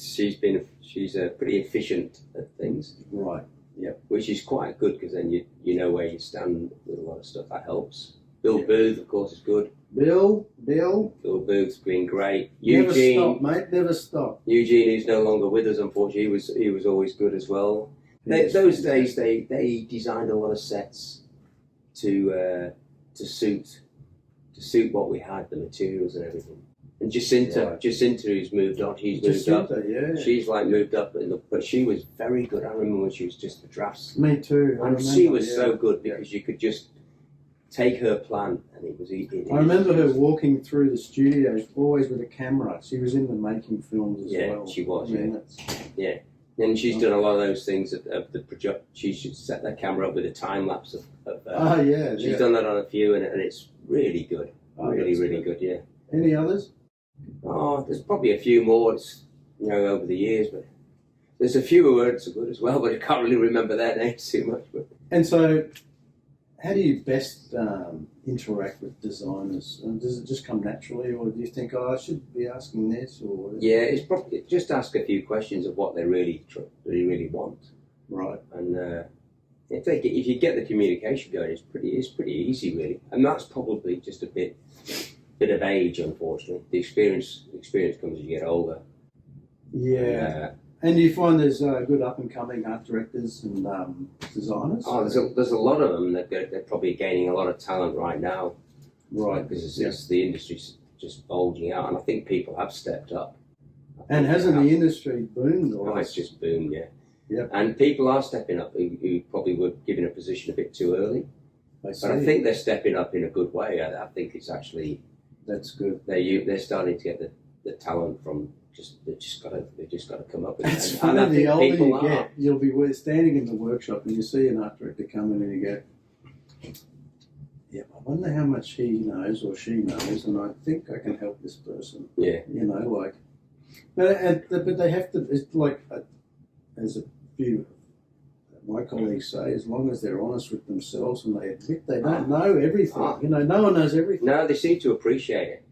Speaker 1: efficient at things.
Speaker 2: Right. Yeah.
Speaker 1: Which is quite good because then you know where you stand with a lot of stuff. That helps. Bill Booth, of course, is good.
Speaker 2: Bill
Speaker 1: Booth's been great.
Speaker 2: Never stop, mate. Never stop.
Speaker 1: Eugene, who's no longer with us, unfortunately, he was always good as well. Those days, they designed a lot of sets to suit what we had, the materials and everything. And Jacinta, who's moved on, moved up.
Speaker 2: Yeah.
Speaker 1: She's like moved up, but she was very good. I remember when she was just the drafts.
Speaker 2: Me too.
Speaker 1: And she was so good because you could just take her plan and it was easy.
Speaker 2: I remember her walking through the studio, always with a camera. She was into making films as well.
Speaker 1: Yeah, she was.
Speaker 2: Yeah.
Speaker 1: And she's done a lot of those things of the project. She should set that camera up with a time lapse of she's done that on a few, and it's really good. Really good. Yeah.
Speaker 2: Any others?
Speaker 1: Oh, there's probably a few more. It's, over the years, but there's a few who aren't so good as well. But I can't really remember their names too much. But.
Speaker 2: And so, how do you best interact with designers? Does it just come naturally, or do you think, I should be asking this? Or
Speaker 1: yeah, it's probably just ask a few questions of what they really want.
Speaker 2: Right.
Speaker 1: And if you get the communication going, it's pretty easy really. And that's probably just a bit of age, unfortunately. The experience comes as you get older.
Speaker 2: Yeah. And do you find there's good up-and-coming art directors and designers?
Speaker 1: Oh, there's a lot of them that they're probably gaining a lot of talent right now.
Speaker 2: Right.
Speaker 1: Because the industry's just bulging out, and I think people have stepped up.
Speaker 2: And hasn't the industry boomed?
Speaker 1: Oh, it's just boomed, yeah.
Speaker 2: Yeah.
Speaker 1: And people are stepping up who probably were given a position a bit too early. But I think they're stepping up in a good way. I think it's actually...
Speaker 2: That's good.
Speaker 1: They're starting to get the talent from... They've just got to come up with it.
Speaker 2: It's funny, the older you get, you'll be standing in the workshop and you see an art director come in and you go, yeah, I wonder how much he knows or she knows, and I think I can help this person.
Speaker 1: Yeah.
Speaker 2: But they have to, it's like, as a few my colleagues say, as long as they're honest with themselves and they admit they don't know everything. No one knows everything.
Speaker 1: No, they seem to appreciate it.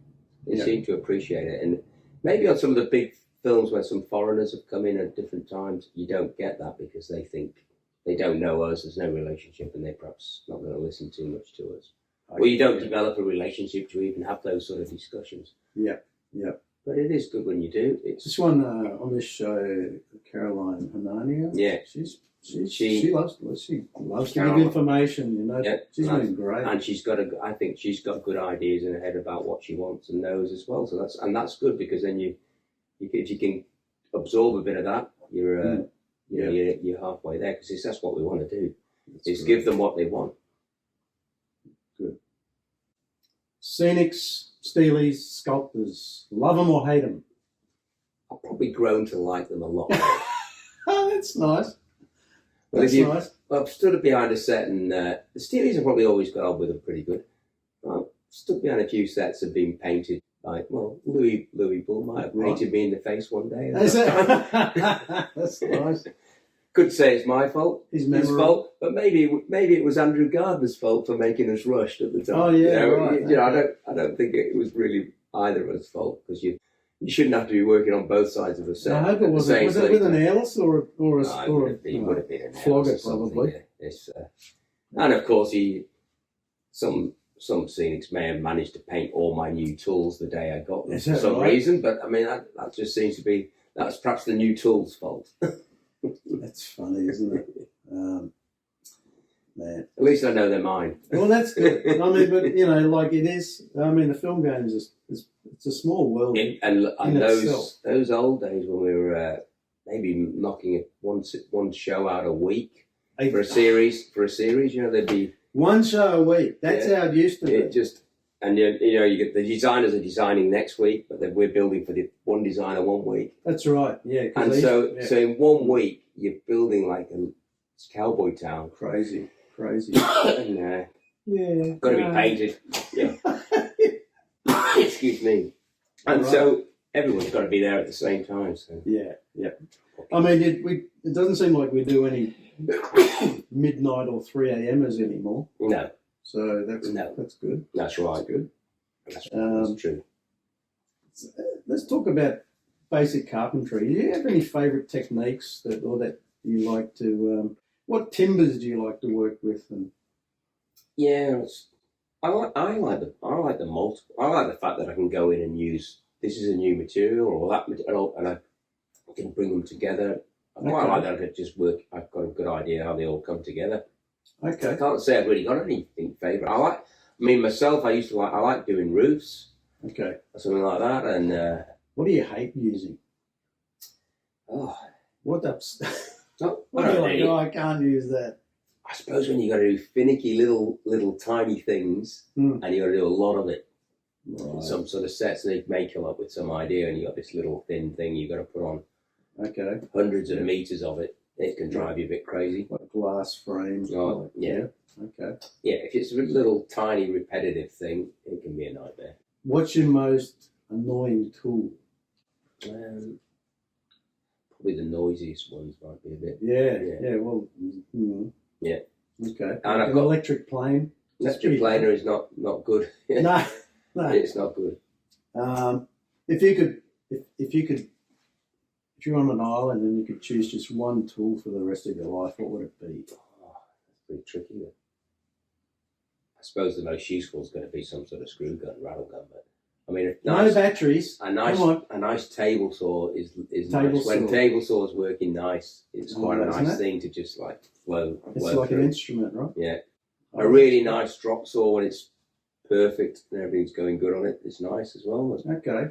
Speaker 1: They seem to appreciate it. And maybe on some of the big films where some foreigners have come in at different times, you don't get that because they think they don't know us, there's no relationship, and they're perhaps not going to listen too much to us. Or you don't develop a relationship to even have those sort of discussions.
Speaker 2: Yeah.
Speaker 1: But it is good when you do. It's
Speaker 2: this one on this show, Caroline Hanania.
Speaker 1: Yeah.
Speaker 2: She loves to give information,
Speaker 1: Yeah,
Speaker 2: she's been great.
Speaker 1: And I think she's got good ideas in her head about what she wants and knows as well. So that's good because then if you can absorb a bit of that, you're halfway there because that's what we want to do. Is give them what they want.
Speaker 2: Good. Scenics, steelies, sculptors, love them or hate them?
Speaker 1: I've probably grown to like them a lot.
Speaker 2: Oh, that's nice.
Speaker 1: Nice. I've stood behind a set and the steelies have probably always got on with them pretty good. I've stood behind a few sets and been painted by, Louis Bull might have painted me in the face one day.
Speaker 2: That's nice.
Speaker 1: Could say it's my fault,
Speaker 2: his
Speaker 1: fault, but maybe it was Andrew Gardner's fault for making us rushed at the time.
Speaker 2: Oh yeah, right.
Speaker 1: I don't think it was really either of us fault because you shouldn't have to be working on both sides of a set.
Speaker 2: I hope it was. Was it with an airless or a
Speaker 1: it would have been an
Speaker 2: flogger probably.
Speaker 1: Yeah. And of course, some scenics may have managed to paint all my new tools the day I got them for some reason, but I mean that just seems to be that's perhaps the new tools' fault.
Speaker 2: That's funny, isn't it? Man.
Speaker 1: At least I know they're mine.
Speaker 2: Well, that's good. I mean, but like it is. I mean, the film games it's a small world.
Speaker 1: And those old days when we were maybe knocking one show out a week for a series, there'd be
Speaker 2: one show a week. That's how it used to be.
Speaker 1: You get the designers are designing next week, but then we're building for the one designer 1 week.
Speaker 2: That's right. Yeah.
Speaker 1: And so in 1 week you're building like a cowboy town.
Speaker 2: Crazy. And,
Speaker 1: got to be painted. Yeah. Excuse me. And so everyone's got to be there at the same time. So.
Speaker 2: Yeah. I mean, it doesn't seem like we do any midnight or 3 a.m.ers anymore.
Speaker 1: No.
Speaker 2: So that's good.
Speaker 1: That's right.
Speaker 2: That's good.
Speaker 1: That's true.
Speaker 2: Let's talk about basic carpentry. Do you have any favourite techniques that you like to? What timbers do you like to work with? And
Speaker 1: I like the multiple. I like the fact that I can go in and use this is a new material or that material, and I can bring them together. I quite like that. I could just work. I've got a good idea how they all come together.
Speaker 2: Okay.
Speaker 1: I can't say I've really got anything favourite. Myself, I like doing roofs.
Speaker 2: Okay.
Speaker 1: or something like that. And
Speaker 2: What do you hate using?
Speaker 1: oh,
Speaker 2: What ups?
Speaker 1: no,
Speaker 2: What
Speaker 1: I
Speaker 2: are you
Speaker 1: don't
Speaker 2: like?
Speaker 1: really-
Speaker 2: Oh, I can't use that.
Speaker 1: I suppose when you got to do finicky little tiny things,
Speaker 2: Hmm.
Speaker 1: and you got to do a lot of it,
Speaker 2: Right.
Speaker 1: some sort of sets, they may come up with some idea, and you got this little thin thing you got to put on
Speaker 2: Okay.
Speaker 1: hundreds of meters of it. It can drive you a bit crazy.
Speaker 2: Like glass frames.
Speaker 1: Oh,
Speaker 2: like,
Speaker 1: yeah.
Speaker 2: Okay.
Speaker 1: Yeah, if it's a little tiny repetitive thing, it can be a nightmare.
Speaker 2: What's your most annoying tool?
Speaker 1: Probably the noisiest ones might be a bit.
Speaker 2: Yeah.
Speaker 1: Yeah.
Speaker 2: Yeah. Well.
Speaker 1: Yeah.
Speaker 2: Okay.
Speaker 1: And I've
Speaker 2: An
Speaker 1: got-
Speaker 2: electric plane.
Speaker 1: Electric planer is not good.
Speaker 2: No. No.
Speaker 1: It's not good.
Speaker 2: If you're on an island and you could choose just one tool for the rest of your life, what would it be?
Speaker 1: Oh, that's pretty tricky. Then. I suppose the most useful is going to be some sort of screw gun, rattle gun. But I mean,
Speaker 2: No batteries.
Speaker 1: a nice
Speaker 2: Come on.
Speaker 1: a nice table saw is
Speaker 2: Table
Speaker 1: nice. When
Speaker 2: saw.
Speaker 1: table saw's working nice, it's quite a
Speaker 2: Isn't
Speaker 1: nice
Speaker 2: it?
Speaker 1: thing to just like flow.
Speaker 2: It's
Speaker 1: flow
Speaker 2: like
Speaker 1: through.
Speaker 2: an instrument, right?
Speaker 1: Yeah. A really nice drop saw when it's perfect and everything's going good on it. It's nice as well.
Speaker 2: Okay.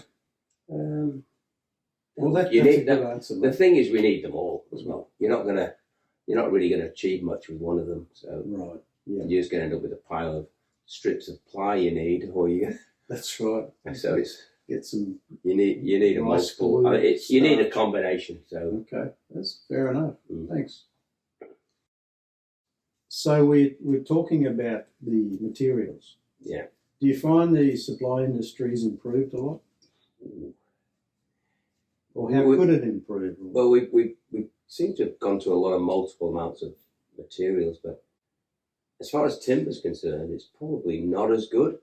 Speaker 1: Um,
Speaker 2: Well, that's
Speaker 1: you
Speaker 2: a
Speaker 1: need
Speaker 2: good
Speaker 1: that.
Speaker 2: answer.
Speaker 1: The
Speaker 2: Mate.
Speaker 1: thing is, we need them all as well. You're not really gonna achieve much with one of them. So
Speaker 2: Right. Yeah.
Speaker 1: you're just gonna end up with a pile of strips of ply you need, or
Speaker 2: That's right.
Speaker 1: so it's
Speaker 2: Get some.
Speaker 1: you need a
Speaker 2: Nice
Speaker 1: multiple.
Speaker 2: glue,
Speaker 1: You need a
Speaker 2: starch.
Speaker 1: combination. So
Speaker 2: Okay. That's fair enough.
Speaker 1: Mm.
Speaker 2: Thanks. So we're talking about the materials.
Speaker 1: yeah.
Speaker 2: Do you find the supply industry's improved a lot? Or how
Speaker 1: We-
Speaker 2: could it improve?
Speaker 1: Well, we seem to have gone to a lot of multiple amounts of materials, but as far as timber's concerned, it's probably not as good.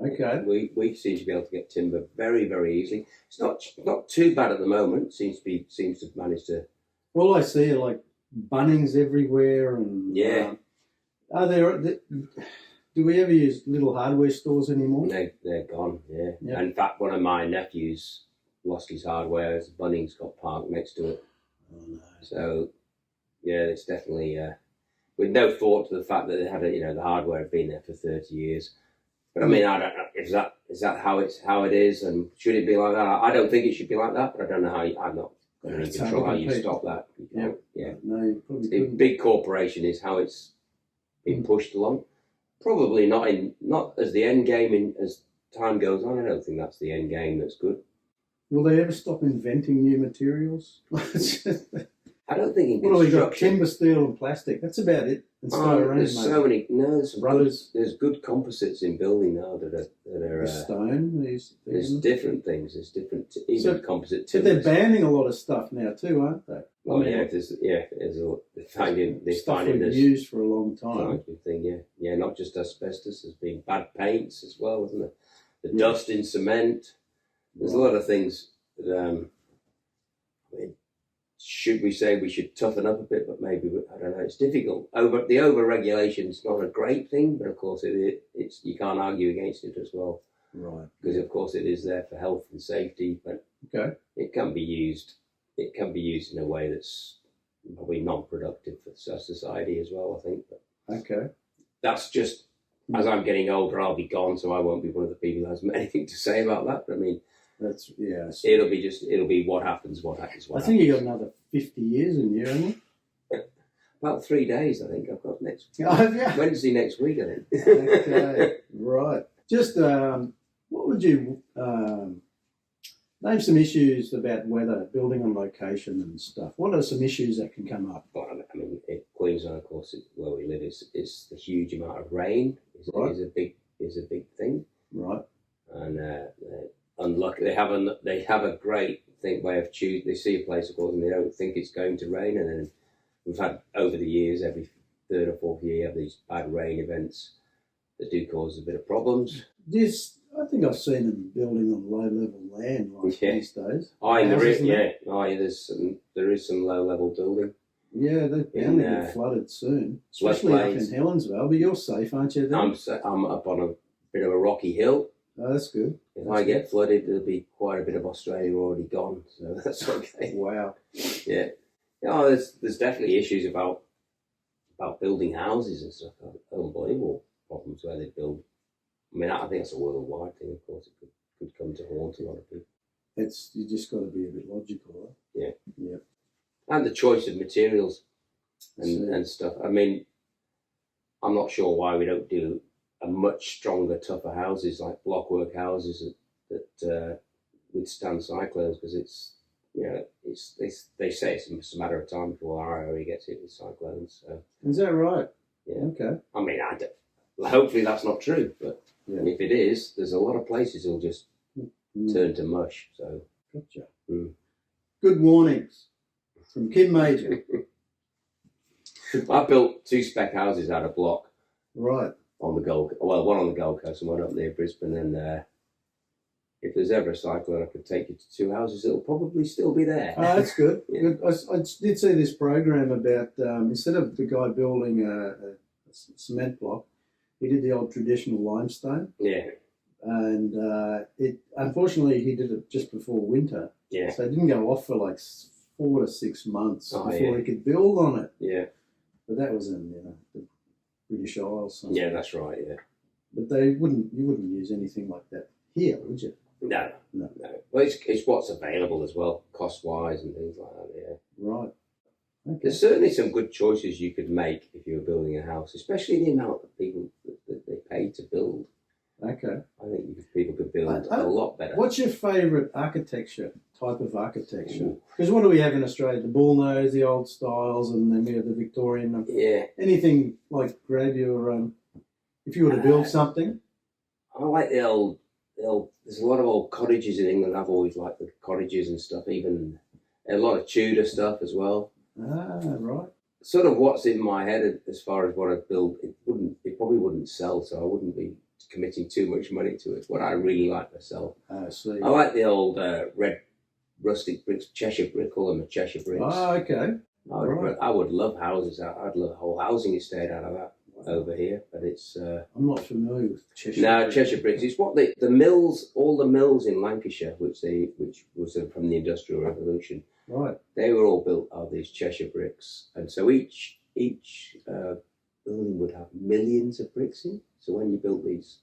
Speaker 2: Okay.
Speaker 1: We seem to be able to get timber very, very easily. It's not too bad at the moment. Seems to have managed to.
Speaker 2: All I see are like Bunnings everywhere, and
Speaker 1: Yeah.
Speaker 2: Are there? Do we ever use little hardware stores anymore?
Speaker 1: They're gone. Yeah.
Speaker 2: Yeah.
Speaker 1: In fact, one of my nephews lost his hardware as Bunnings got parked next to it.
Speaker 2: Oh, no.
Speaker 1: So yeah, it's definitely with no thought to the fact that they had the hardware had been there for 30 years. But I mean, I don't know. Is that how it is, and should it be like that? I don't think it should be like that, but I don't know how. I'm not going to
Speaker 2: It's
Speaker 1: control
Speaker 2: hard
Speaker 1: how
Speaker 2: to
Speaker 1: you
Speaker 2: compete.
Speaker 1: stop that. You
Speaker 2: Yeah.
Speaker 1: can't- yeah.
Speaker 2: No, you probably
Speaker 1: The
Speaker 2: couldn't.
Speaker 1: big corporation is how it's been pushed along. Probably not as the end game as time goes on. I don't think that's the end game that's good.
Speaker 2: Will they ever stop inventing new materials?
Speaker 1: I don't think in
Speaker 2: What do we got?
Speaker 1: construction.
Speaker 2: Timber, steel, and plastic. That's about it. And
Speaker 1: There's
Speaker 2: styrene,
Speaker 1: so
Speaker 2: maybe.
Speaker 1: many. No, there's some
Speaker 2: Rubbers.
Speaker 1: there's good composites in building now that are
Speaker 2: The stone. These
Speaker 1: there's
Speaker 2: things.
Speaker 1: different things. There's different even
Speaker 2: So-
Speaker 1: composite
Speaker 2: But they're
Speaker 1: timbers.
Speaker 2: banning a lot of stuff now too, aren't they?
Speaker 1: Well,
Speaker 2: I mean,
Speaker 1: there's they
Speaker 2: stuff
Speaker 1: finding
Speaker 2: we've
Speaker 1: this
Speaker 2: used for a long time.
Speaker 1: thing. Yeah, not just asbestos. There's been bad paints as well, isn't there? The
Speaker 2: Yeah.
Speaker 1: dust in cement. There's a lot of things that I mean, should we say we should toughen up a bit, but maybe I don't know. It's difficult. Over regulation is not a great thing, but of course it's you can't argue against it as well
Speaker 2: Right.
Speaker 1: because of course it is there for health and safety, but
Speaker 2: Okay.
Speaker 1: it can be used. It can be used in a way that's probably non-productive for society as well. I think, but
Speaker 2: Okay.
Speaker 1: that's just as I'm getting older, I'll be gone, so I won't be one of the people who has anything to say about that. But I mean,
Speaker 2: That's
Speaker 1: it'll be what happens.
Speaker 2: I think you got another 50 years in you, haven't you?
Speaker 1: About 3 days, I think I've got next
Speaker 2: Yeah.
Speaker 1: Wednesday next week. I think.
Speaker 2: Okay. Right. Just what would you name some issues about weather, building on location and stuff? What are some issues that can come up?
Speaker 1: Well, I mean, Queensland, of course, where we live, is the huge amount of rain
Speaker 2: Right.
Speaker 1: is a big thing,
Speaker 2: Right.
Speaker 1: and unlucky they have a great way of choosing. They see a place, of course, and they don't think it's going to rain, and then we've had over the years, every third or fourth year, you have these bad rain events that do cause a bit of problems.
Speaker 2: I think I've seen them building on low level land like
Speaker 1: Yeah.
Speaker 2: these days.
Speaker 1: There
Speaker 2: Houses
Speaker 1: is,
Speaker 2: and that.
Speaker 1: there is some low level building.
Speaker 2: Yeah, they're bound to
Speaker 1: In,
Speaker 2: get flooded soon,
Speaker 1: West
Speaker 2: especially up in
Speaker 1: Plains.
Speaker 2: Helensvale. But you're safe, aren't you? There?
Speaker 1: I'm up on a bit of a rocky hill.
Speaker 2: Oh, that's good.
Speaker 1: If I get flooded, there'll be quite a bit of Australia already gone, so that's okay.
Speaker 2: Wow.
Speaker 1: Yeah. No, there's definitely issues about building houses and stuff. Unbelievable problems where they build. I mean, I think that's a worldwide thing, of course. It could come to haunt a lot of people.
Speaker 2: You just got to be a bit logical, right?
Speaker 1: Yeah.
Speaker 2: Yeah.
Speaker 1: And the choice of materials
Speaker 2: So-
Speaker 1: and stuff. I mean, I'm not sure why we don't do a much stronger, tougher houses like blockwork houses that withstand cyclones, because it's, you know, they say it's just a matter of time before our area gets hit with cyclones. So,
Speaker 2: Is that right?
Speaker 1: yeah.
Speaker 2: Okay.
Speaker 1: I mean, hopefully that's not true, but
Speaker 2: Yeah.
Speaker 1: if it is, there's a lot of places that'll just turn to mush. So,
Speaker 2: Gotcha.
Speaker 1: Mm.
Speaker 2: Good warnings from Kym Mauger.
Speaker 1: I built 2 spec houses out of block
Speaker 2: Right.
Speaker 1: on the one on the Gold Coast and one up near Brisbane. And if there's ever a cyclone, I could take you to 2 houses that'll probably still be there.
Speaker 2: Oh, that's good.
Speaker 1: Yeah.
Speaker 2: Good. I did see this program about instead of the guy building a cement block, he did the old traditional limestone,
Speaker 1: Yeah,
Speaker 2: and it unfortunately he did it just before winter,
Speaker 1: yeah,
Speaker 2: so it didn't go off for like 4 to 6 months
Speaker 1: Oh,
Speaker 2: before
Speaker 1: yeah.
Speaker 2: he could build on it.
Speaker 1: yeah,
Speaker 2: But that was in the British Isles. So.
Speaker 1: yeah. That's right. Yeah.
Speaker 2: But you wouldn't use anything like that here, would you?
Speaker 1: No,
Speaker 2: No.
Speaker 1: no. Well, it's what's available as well, cost wise and things like that. Yeah.
Speaker 2: Right. Okay.
Speaker 1: There's certainly some good choices you could make if you were building a house, especially the amount of people that they pay to build.
Speaker 2: Okay.
Speaker 1: I think people could build
Speaker 2: I-
Speaker 1: a lot better.
Speaker 2: What's your favourite type of architecture?
Speaker 1: Ooh.
Speaker 2: Because what do we have in Australia? The bullnose, the old styles, and then we have the Victorian.
Speaker 1: Yeah,
Speaker 2: Anything like grab your if you were to build something?
Speaker 1: I like the old. There's a lot of old cottages in England. I've always liked the cottages and stuff. Even a lot of Tudor stuff as well.
Speaker 2: Ah, right.
Speaker 1: Sort of what's in my head as far as what I'd build. It probably wouldn't sell, so I wouldn't be committing too much money to it. What I really like myself.
Speaker 2: I see.
Speaker 1: I like the old red rustic bricks, Cheshire brick. Call them a Cheshire bricks.
Speaker 2: Ah, okay. Right.
Speaker 1: I would love houses. I'd love a whole housing estate out of that over here. But it's
Speaker 2: I'm not familiar with Cheshire.
Speaker 1: no Cheshire bricks. It's what the mills, all the mills in Lancashire, which was from the Industrial Revolution.
Speaker 2: Right.
Speaker 1: They were all built of these Cheshire bricks, and so each building would have millions of bricks in. So when you built these,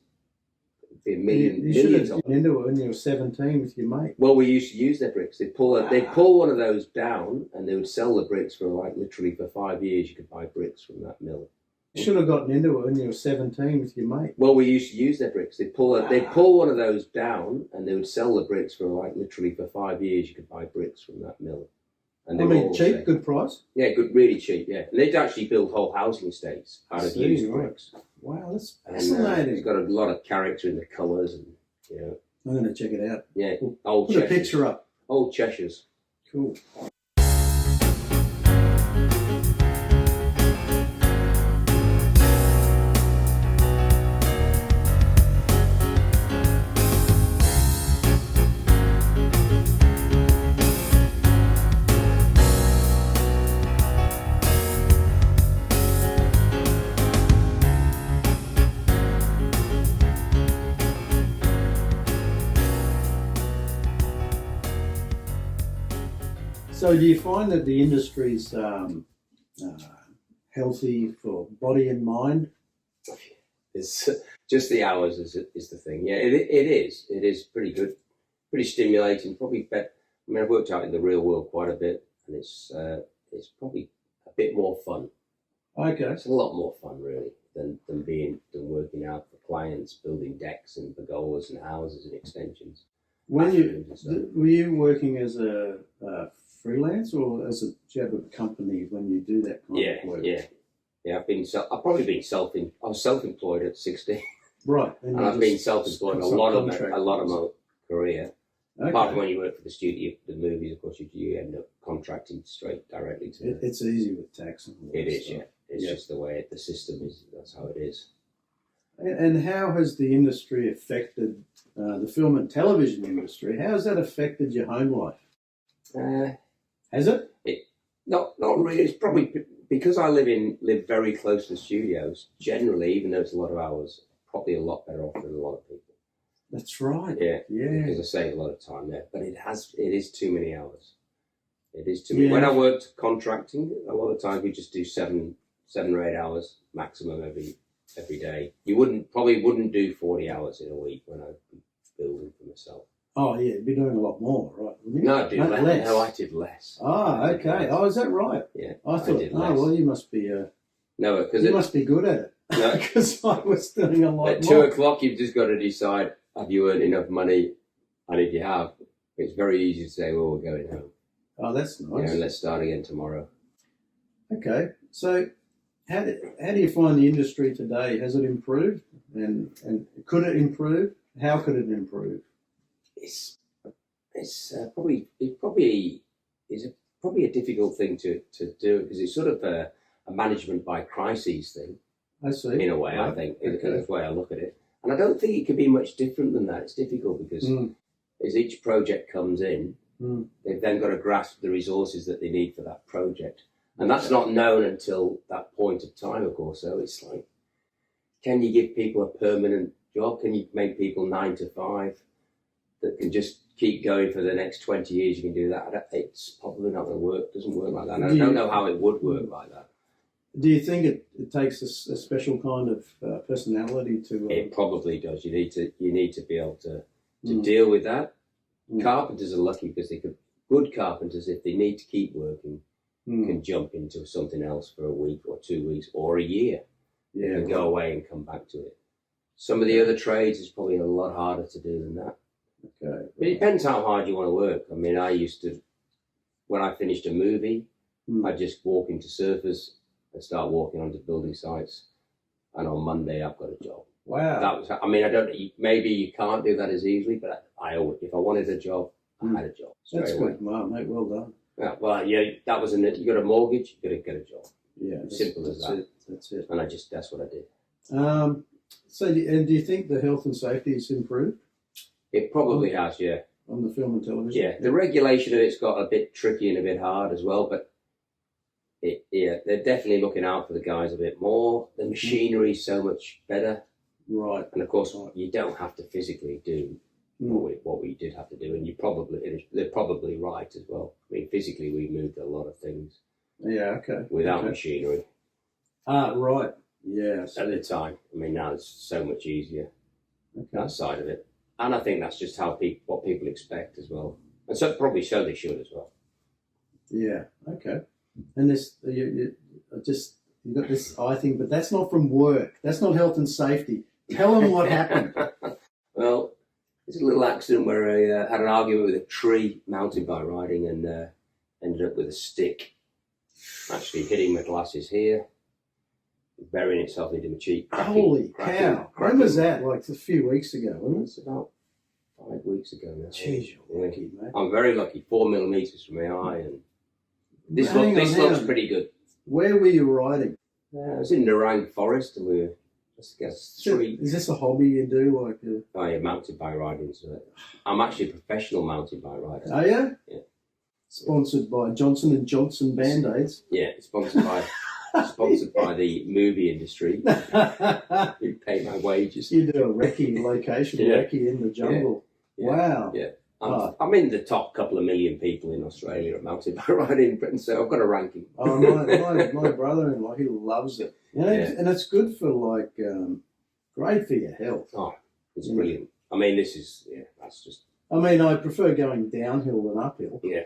Speaker 1: it'd be
Speaker 2: You should
Speaker 1: millions
Speaker 2: have
Speaker 1: of
Speaker 2: gone into it when you were 17 with your mate.
Speaker 1: Well, we used to use their bricks. They'd pull one of those down, and they would sell the bricks for literally for 5 years. You could buy bricks from that mill.
Speaker 2: You should have gotten into it when you were 17 with your mate.
Speaker 1: Well, we used to use their bricks. They'd pull one of those down, and they would sell the bricks for literally for 5 years. You could buy bricks from that mill. And they
Speaker 2: I
Speaker 1: were
Speaker 2: mean,
Speaker 1: all
Speaker 2: cheap,
Speaker 1: safe.
Speaker 2: good price.
Speaker 1: Yeah, good, really cheap. Yeah, and they'd actually build whole housing estates out of
Speaker 2: See,
Speaker 1: used
Speaker 2: right.
Speaker 1: bricks.
Speaker 2: Wow, that's
Speaker 1: And,
Speaker 2: fascinating.
Speaker 1: it's got a lot of character in the colours, and
Speaker 2: I'm going to check it out.
Speaker 1: yeah, old
Speaker 2: Put a
Speaker 1: Cheshires.
Speaker 2: picture up.
Speaker 1: Old Cheshires.
Speaker 2: Cool. So, do you find that the industry's healthy for body and mind?
Speaker 1: It's just the hours is the thing. Yeah, it is. It is pretty good, pretty stimulating. Probably better. I mean, I've worked out in the real world quite a bit, and it's probably a bit more fun.
Speaker 2: Okay.
Speaker 1: It's a lot more fun really than working out for clients, building decks and pergolas and houses and extensions.
Speaker 2: When
Speaker 1: bathrooms and stuff.
Speaker 2: were you working as a freelance or do you have a company when you do that kind of work?
Speaker 1: Yeah. I've probably been I was self-employed at 16,
Speaker 2: Right.
Speaker 1: and I've been self-employed a lot of my career.
Speaker 2: Okay.
Speaker 1: Apart from when you work for the studio, the movies, of course, you end up contracting straight directly to them.
Speaker 2: It's easy with tax and all that
Speaker 1: It is,
Speaker 2: stuff.
Speaker 1: yeah. It's just the way the system is. That's how it is.
Speaker 2: And how has the industry affected the film and television industry? How has that affected your home life? Has it?
Speaker 1: Not really. It's probably because I live very close to the studios. Generally, even though it's a lot of hours, probably a lot better off than a lot of people.
Speaker 2: That's right.
Speaker 1: Yeah,
Speaker 2: Yeah.
Speaker 1: because I save a lot of time there. But it is too many hours. It is too many.
Speaker 2: Yeah.
Speaker 1: When I worked contracting, a lot of times we just do 7 or 8 hours maximum every day. You probably wouldn't do 40 hours in a week when I'd be building for myself.
Speaker 2: Oh, yeah, you'd be doing a lot more, right? Wouldn't you?
Speaker 1: No, I did less. No, I did less.
Speaker 2: Ah, okay. Oh, is that right?
Speaker 1: Yeah,
Speaker 2: I thought,
Speaker 1: did
Speaker 2: oh,
Speaker 1: less.
Speaker 2: well, you must be,
Speaker 1: No, because
Speaker 2: you must be good at it.
Speaker 1: No.
Speaker 2: Because I was doing a lot
Speaker 1: at
Speaker 2: more.
Speaker 1: 2 o'clock, you've just got to decide, have you earned enough money? And if you have, it's very easy to say, well, we're going home.
Speaker 2: Oh, that's nice.
Speaker 1: And let's start again tomorrow.
Speaker 2: Okay, so how do you find the industry today? Has it improved? And could it improve? How could it improve?
Speaker 1: It's probably a difficult thing to do because it's sort of a management by crises thing.
Speaker 2: I see.
Speaker 1: In a way,
Speaker 2: right.
Speaker 1: I think,
Speaker 2: Okay.
Speaker 1: in the way I look at it. And I don't think it can be much different than that. It's difficult because as each project comes in, they've then got to grasp the resources that they need for that project. And that's not known until that point of time, of course. So it's like, can you give people a permanent job? Can you make people 9 to 5 that can just keep going for the next 20 years? You can do that. It's probably not going to work. It doesn't work like that. And I don't know how it would work like that.
Speaker 2: Do you think it takes a special kind of personality to?
Speaker 1: It probably does. You need to be able to deal with that. Carpenters are lucky because good carpenters, if they need to keep working, can jump into something else for a week or 2 weeks or a year.
Speaker 2: Yeah,
Speaker 1: and go away and come back to it. Some of the other trades is probably a lot harder to do than that.
Speaker 2: Okay.
Speaker 1: But it depends how hard you want to work. I mean, I used to, when I finished a movie, I'd just walk into surfers and start walking onto building sites. And on Monday, I've got a job.
Speaker 2: Wow.
Speaker 1: That was, I mean, maybe you can't do that as easily, but if I wanted a job, I had a job.
Speaker 2: That's
Speaker 1: away.
Speaker 2: good, mate. Well done.
Speaker 1: Yeah, well, yeah, that was you got a mortgage, you got to get a job.
Speaker 2: Yeah.
Speaker 1: Simple as that.
Speaker 2: That's it.
Speaker 1: And that's what I did.
Speaker 2: So, do you think the health and safety has improved?
Speaker 1: It probably has, yeah.
Speaker 2: On the film and television?
Speaker 1: Yeah, the regulation of it's got a bit tricky and a bit hard as well, but they're definitely looking out for the guys a bit more. The machinery's so much better.
Speaker 2: Right.
Speaker 1: And of course, you don't have to physically do what we did have to do, and they're probably right as well. I mean, physically, we moved a lot of things.
Speaker 2: Yeah, okay.
Speaker 1: Without machinery.
Speaker 2: Right. Yes.
Speaker 1: At the time. I mean, now it's so much easier, that side of it. And I think that's just what people expect as well. And so probably so they should as well.
Speaker 2: Yeah, okay. And this, you got this eye thing, but that's not from work. That's not health and safety. Tell them what happened.
Speaker 1: Well, it's a little accident where I had an argument with a tree mountain bike riding and ended up with a stick actually hitting my glasses here, burying itself into my cheek.
Speaker 2: Holy cow. When was that? Like a few weeks ago, wasn't it?
Speaker 1: It's about 5 weeks ago now.
Speaker 2: Jeez, you're lucky, mate.
Speaker 1: I'm very lucky. 4 millimetres from my eye. And this looks pretty good.
Speaker 2: Where were you riding?
Speaker 1: I was in the Narang Forest and we were,
Speaker 2: Is this a hobby you do?
Speaker 1: I mountain bike riding. So I'm actually a professional mountain bike rider.
Speaker 2: Oh, yeah?
Speaker 1: Yeah.
Speaker 2: Sponsored by Johnson & Johnson Band-Aids.
Speaker 1: Yeah, sponsored by the movie industry who pay my wages.
Speaker 2: You do a recce location, recce in the jungle.
Speaker 1: Yeah.
Speaker 2: Wow.
Speaker 1: Yeah. I'm in the top couple of million people in Australia at mountain bike riding in Britain, so I've got a ranking.
Speaker 2: Oh, my brother-in-law, he loves it. And it's good for great for your health. Oh,
Speaker 1: it's brilliant. I mean, that's just...
Speaker 2: I mean, I prefer going downhill than uphill.
Speaker 1: Yeah.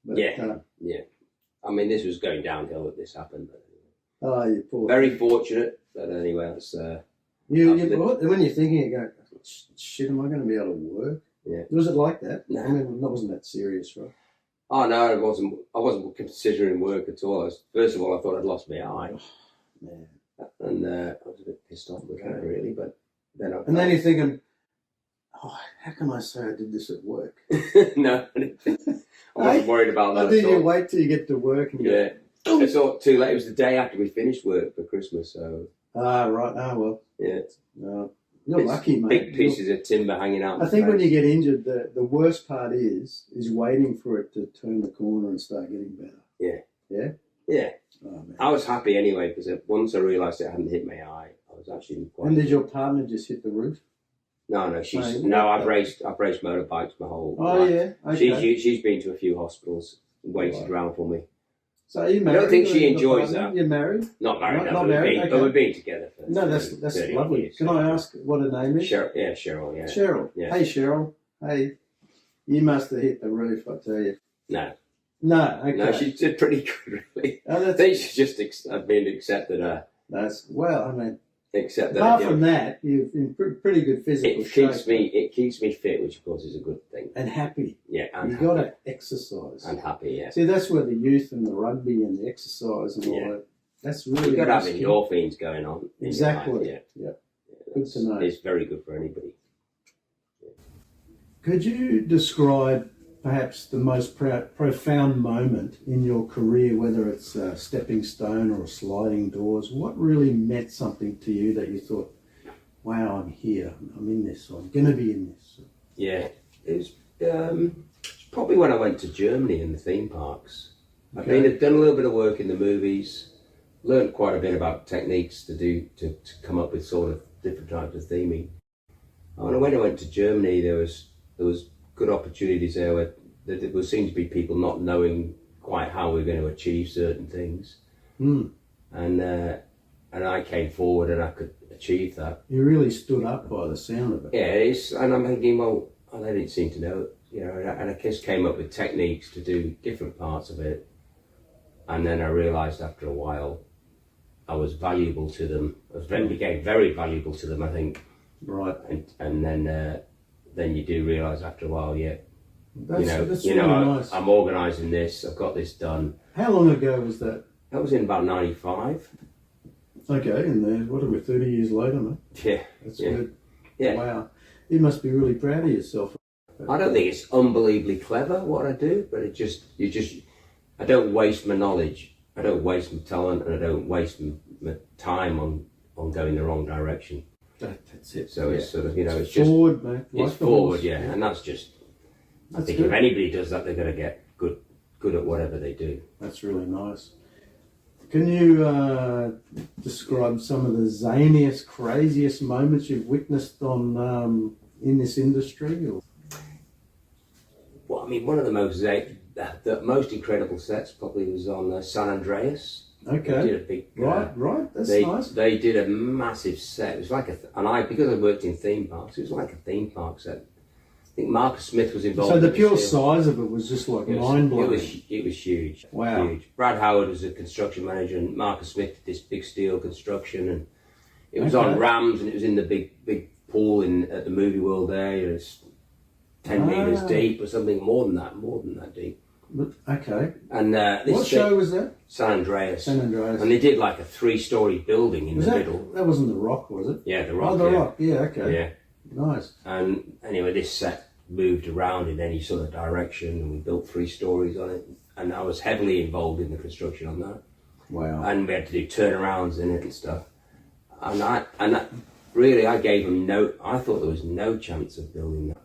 Speaker 2: But,
Speaker 1: yeah. I mean, this was going downhill that this happened. But
Speaker 2: oh, you poor
Speaker 1: very fortunate, but anyway, it's...
Speaker 2: when you're thinking, you go, shit, am I going to be able to work?
Speaker 1: Yeah.
Speaker 2: Was it like that?
Speaker 1: No.
Speaker 2: I mean, that wasn't that serious, right?
Speaker 1: Oh, no, I wasn't considering work at all. First of all, I thought I'd lost my eye. Oh,
Speaker 2: man.
Speaker 1: And I was a bit pissed off with that, really, but then
Speaker 2: then you're thinking, how can I say I did this at work?
Speaker 1: No, I wasn't worried about that.
Speaker 2: Did you wait till you get to work? And
Speaker 1: I thought too late. It was the day after we finished work for Christmas, so...
Speaker 2: right. Oh, well.
Speaker 1: Yeah.
Speaker 2: You're lucky, mate.
Speaker 1: Big pieces of timber hanging out.
Speaker 2: I think when you get injured, the worst part is waiting for it to turn the corner and start getting better.
Speaker 1: Yeah.
Speaker 2: Yeah?
Speaker 1: Yeah.
Speaker 2: Oh, man.
Speaker 1: I was happy anyway, because once I realised it hadn't hit my eye, I was actually quite...
Speaker 2: And did your partner just hit the roof?
Speaker 1: No, I've raced motorbikes my whole life.
Speaker 2: Yeah? Okay.
Speaker 1: She's been to a few hospitals and waited around for me.
Speaker 2: So are you married?
Speaker 1: I don't think she
Speaker 2: or you've got a
Speaker 1: enjoys
Speaker 2: partner?
Speaker 1: that.
Speaker 2: You're married?
Speaker 1: Not married,
Speaker 2: Not
Speaker 1: no,
Speaker 2: married,
Speaker 1: but
Speaker 2: okay.
Speaker 1: we've been together for
Speaker 2: No, that's
Speaker 1: 30
Speaker 2: lovely.
Speaker 1: years.
Speaker 2: Can I ask what her name is?
Speaker 1: Cheryl, yeah, Cheryl, yeah.
Speaker 2: Cheryl.
Speaker 1: Yeah.
Speaker 2: Hey, Cheryl. Hey, you must have hit the roof, I tell you.
Speaker 1: No.
Speaker 2: No, okay.
Speaker 1: No, she did pretty good, really.
Speaker 2: Oh,
Speaker 1: I
Speaker 2: that's,
Speaker 1: think she's just been accepted
Speaker 2: well, I mean,
Speaker 1: accepted.
Speaker 2: apart from that, you've in pretty good physical shape.
Speaker 1: It keeps me fit, which of course is a good thing.
Speaker 2: And happy.
Speaker 1: Yeah, and
Speaker 2: You've
Speaker 1: happy.
Speaker 2: got to exercise.
Speaker 1: And happy, yeah.
Speaker 2: See, that's where the youth and the rugby and the exercise and all
Speaker 1: Yeah.
Speaker 2: that, that's really
Speaker 1: You've got to have
Speaker 2: nice.
Speaker 1: endorphins going on. in your
Speaker 2: Exactly.
Speaker 1: life, yeah.
Speaker 2: Good to know.
Speaker 1: It's very good for anybody.
Speaker 2: Could you describe perhaps the most profound moment in your career, whether it's a stepping stone or sliding doors? What really meant something to you that you thought, wow, I'm here, I'm in this, or I'm going to be in this?
Speaker 1: Yeah, it was probably when I went to Germany in the theme parks. I've done a little bit of work in the movies, learned quite a bit about techniques to come up with sort of different types of theming. And when I went to Germany, there was good opportunities there where there seemed to be people not knowing quite how we were going to achieve certain things. And I came forward and I could achieve that.
Speaker 2: You really stood up by the sound of it.
Speaker 1: Yeah, and I'm thinking, well, they didn't seem to know it, and I just came up with techniques to do different parts of it. And then I realised after a while I was valuable to them. Became very valuable to them, I think.
Speaker 2: Right.
Speaker 1: And then you do realise after a while,
Speaker 2: That's really nice.
Speaker 1: I'm organising this, I've got this done.
Speaker 2: How long ago was that?
Speaker 1: That was in about 95.
Speaker 2: Okay, and then what are we, 30 years later, mate?
Speaker 1: Yeah.
Speaker 2: That's
Speaker 1: yeah.
Speaker 2: good.
Speaker 1: Yeah.
Speaker 2: Wow. You must be really proud of yourself.
Speaker 1: I don't think it's unbelievably clever what I do, but I don't waste my knowledge, I don't waste my talent, and I don't waste my time on going the wrong direction.
Speaker 2: That's it.
Speaker 1: So it's sort of,
Speaker 2: it's
Speaker 1: just
Speaker 2: forward, mate.
Speaker 1: it's
Speaker 2: Like the
Speaker 1: forward,
Speaker 2: horse.
Speaker 1: yeah. And that's just, I
Speaker 2: That's
Speaker 1: think
Speaker 2: good.
Speaker 1: if anybody does that, they're going to get good at whatever they do.
Speaker 2: That's really nice. Can you describe some of the zaniest, craziest moments you've witnessed on in this industry? Or?
Speaker 1: Well, I mean, one of the most incredible sets probably was on San Andreas. They
Speaker 2: Okay.
Speaker 1: did a big,
Speaker 2: Right. That's
Speaker 1: they,
Speaker 2: nice.
Speaker 1: They did a massive set. It was like because I worked in theme parks, it was like a theme park set. I think Marcus Smith was involved.
Speaker 2: So the
Speaker 1: in
Speaker 2: pure
Speaker 1: this deal.
Speaker 2: size of it was just like
Speaker 1: It was-
Speaker 2: mind blowing.
Speaker 1: It was huge.
Speaker 2: Wow.
Speaker 1: Huge. Brad Howard was a construction manager, and Marcus Smith did this big steel construction, and it was on rams, and it was in the big pool at the Movie World there. It was 10 meters deep or something, more than that deep.
Speaker 2: Okay.
Speaker 1: And
Speaker 2: What show was that?
Speaker 1: San Andreas.
Speaker 2: San Andreas.
Speaker 1: And they did like a 3-story building in
Speaker 2: Was
Speaker 1: the
Speaker 2: that,
Speaker 1: middle.
Speaker 2: that wasn't The Rock, was it?
Speaker 1: Yeah, the Rock.
Speaker 2: Oh, The
Speaker 1: yeah.
Speaker 2: Rock. Yeah, okay.
Speaker 1: Yeah.
Speaker 2: Nice.
Speaker 1: And anyway, this set moved around in any sort of direction, and we built 3 stories on it. And I was heavily involved in the construction on that.
Speaker 2: Wow.
Speaker 1: And we had to do turnarounds in it and stuff. And I really, I gave them I thought there was no chance of building that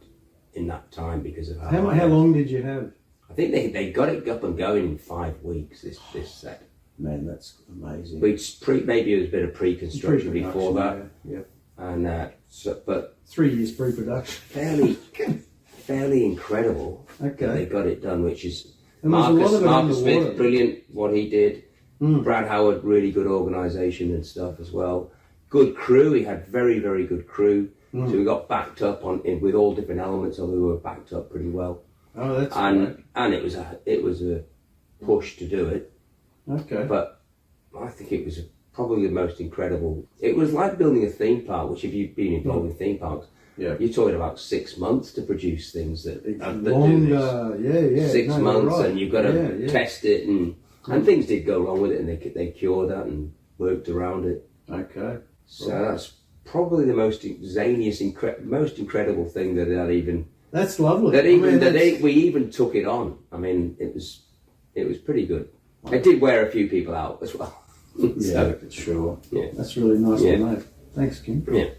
Speaker 1: in that time because of
Speaker 2: How long did you have?
Speaker 1: I think they got it up and going in 5 weeks. This set.
Speaker 2: Man, that's amazing.
Speaker 1: Maybe it was a bit of pre-construction before that,
Speaker 2: Yeah.
Speaker 1: and but
Speaker 2: 3 years pre-production.
Speaker 1: fairly incredible that they
Speaker 2: Okay.
Speaker 1: got it done. Which is
Speaker 2: And there's a lot of it
Speaker 1: Marcus
Speaker 2: underwater.
Speaker 1: Smith, brilliant what he did.
Speaker 2: Mm.
Speaker 1: Brad Howard, really good organisation and stuff as well. Good crew. He had very good crew.
Speaker 2: Mm.
Speaker 1: So we got backed up with all different elements, and we were backed up pretty well.
Speaker 2: Oh, that's
Speaker 1: And it was a push to do it.
Speaker 2: great. Okay.
Speaker 1: But I think it was probably the most incredible. It was like building a theme park, which if you've been involved in theme parks,
Speaker 2: Yeah.
Speaker 1: you're talking about 6 months to produce things that do this.
Speaker 2: Longer. Yeah.
Speaker 1: 6
Speaker 2: No, you're
Speaker 1: months,
Speaker 2: right.
Speaker 1: and you've got to
Speaker 2: Yeah.
Speaker 1: test it, and things did go wrong with it, and they cured that and worked around it.
Speaker 2: Okay.
Speaker 1: So that's probably the most zaniest, most incredible thing that even.
Speaker 2: That's lovely.
Speaker 1: We even took it on. I mean, it was pretty good. I did wear a few people out as well.
Speaker 2: Yeah, sure.
Speaker 1: Yeah.
Speaker 2: That's really nice to know. Thanks, Kym.
Speaker 1: Yeah.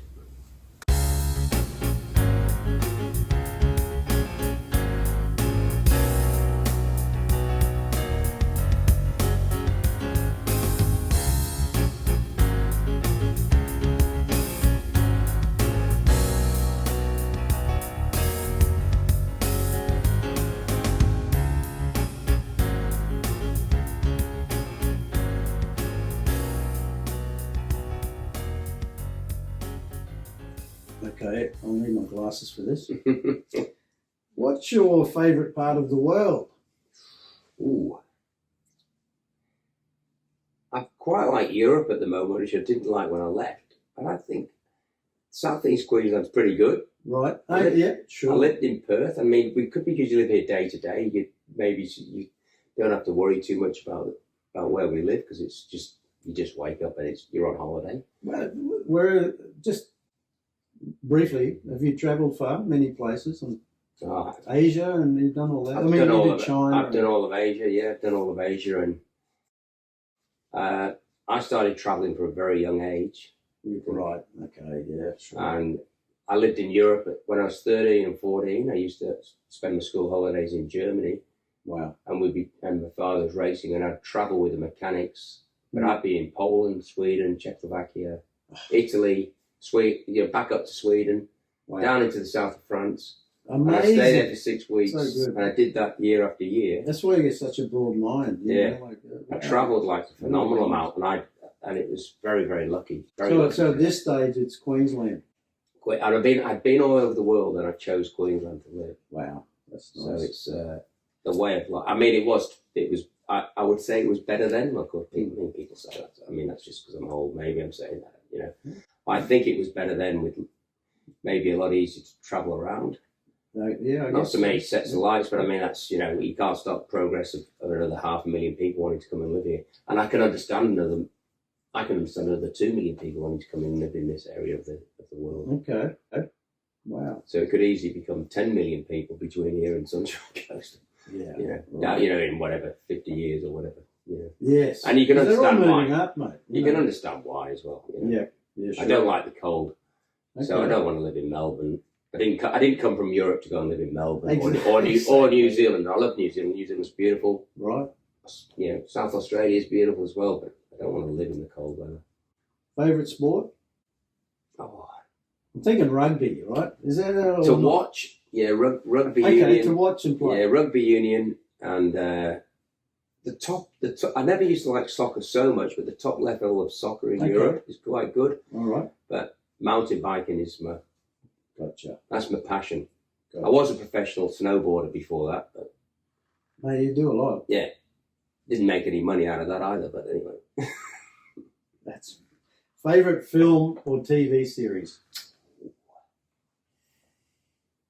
Speaker 2: Okay, I'll need my glasses for this. What's your favourite part of the world?
Speaker 1: Ooh. I quite like Europe at the moment, which I didn't like when I left. And I think Southeast Queensland's pretty good.
Speaker 2: Right. Yeah, sure.
Speaker 1: I lived in Perth. I mean, because you live here day to day, you don't have to worry too much about where we live, because it's just you just wake up and you're on holiday.
Speaker 2: Well, we're just briefly. Have you travelled far? Many places and Asia, and you've done all that.
Speaker 1: I've done all of
Speaker 2: China.
Speaker 1: I've done all of Asia. Yeah, I've done all of Asia, and I started travelling from a very young age.
Speaker 2: Right. Okay. Yeah. Sure.
Speaker 1: And I lived in Europe when I was 13 and 14. I used to spend my school holidays in Germany.
Speaker 2: Wow.
Speaker 1: And my father was racing, and I'd travel with the mechanics. But I'd be in Poland, Sweden, Czechoslovakia, Italy, Sweden, back up to Sweden, down into the south of France.
Speaker 2: Amazing.
Speaker 1: And I stayed there for 6 weeks,
Speaker 2: So good.
Speaker 1: and I did that year after year.
Speaker 2: That's why you get such a broad mind.
Speaker 1: Yeah.
Speaker 2: Know, like,
Speaker 1: I travelled like a phenomenal amount, and it was very, very lucky.
Speaker 2: So at this stage, it's Queensland.
Speaker 1: And I'd been all over the world, and I chose Queensland to live.
Speaker 2: Wow, that's nice.
Speaker 1: So it's the way of life. I mean, it was. I would say it was better then. Of course, people say that. I mean, that's just because I'm old. Maybe I'm saying that. You know, I think it was better then, with maybe a lot easier to travel around.
Speaker 2: Yeah, I
Speaker 1: Not
Speaker 2: guess
Speaker 1: so many sets of lights, but I mean, that's, you can't stop progress of another 500,000 people wanting to come and live here. And I can understand another 2 million people wanting to come and live in this area of the world.
Speaker 2: Okay. Wow.
Speaker 1: So it could easily become 10 million people between here and Sunshine Coast.
Speaker 2: Yeah.
Speaker 1: Right. In whatever 50 years or whatever.
Speaker 2: Yes.
Speaker 1: And you can understand
Speaker 2: they're all
Speaker 1: why.
Speaker 2: moving up, mate.
Speaker 1: You can understand why as well.
Speaker 2: Yeah. Sure.
Speaker 1: I don't like the cold, so
Speaker 2: Okay.
Speaker 1: I don't want to live in Melbourne. I didn't come from Europe to go and live in Melbourne or New Zealand. I love New Zealand. New Zealand's beautiful.
Speaker 2: Right.
Speaker 1: South Australia is beautiful as well, but I don't want to live in the cold weather.
Speaker 2: Favourite sport?
Speaker 1: Oh,
Speaker 2: I'm thinking rugby, right? Is that
Speaker 1: to watch? Yeah, rugby
Speaker 2: okay,
Speaker 1: union.
Speaker 2: to watch and play.
Speaker 1: Yeah, rugby union, and the top. I never used to like soccer so much, but the top level of soccer in Europe is quite good.
Speaker 2: All right.
Speaker 1: But mountain biking is that's my passion.
Speaker 2: Gotcha.
Speaker 1: I was a professional snowboarder before that, but
Speaker 2: Mate, you do a lot.
Speaker 1: yeah, didn't make any money out of that either. But anyway,
Speaker 2: That's favourite film or TV series?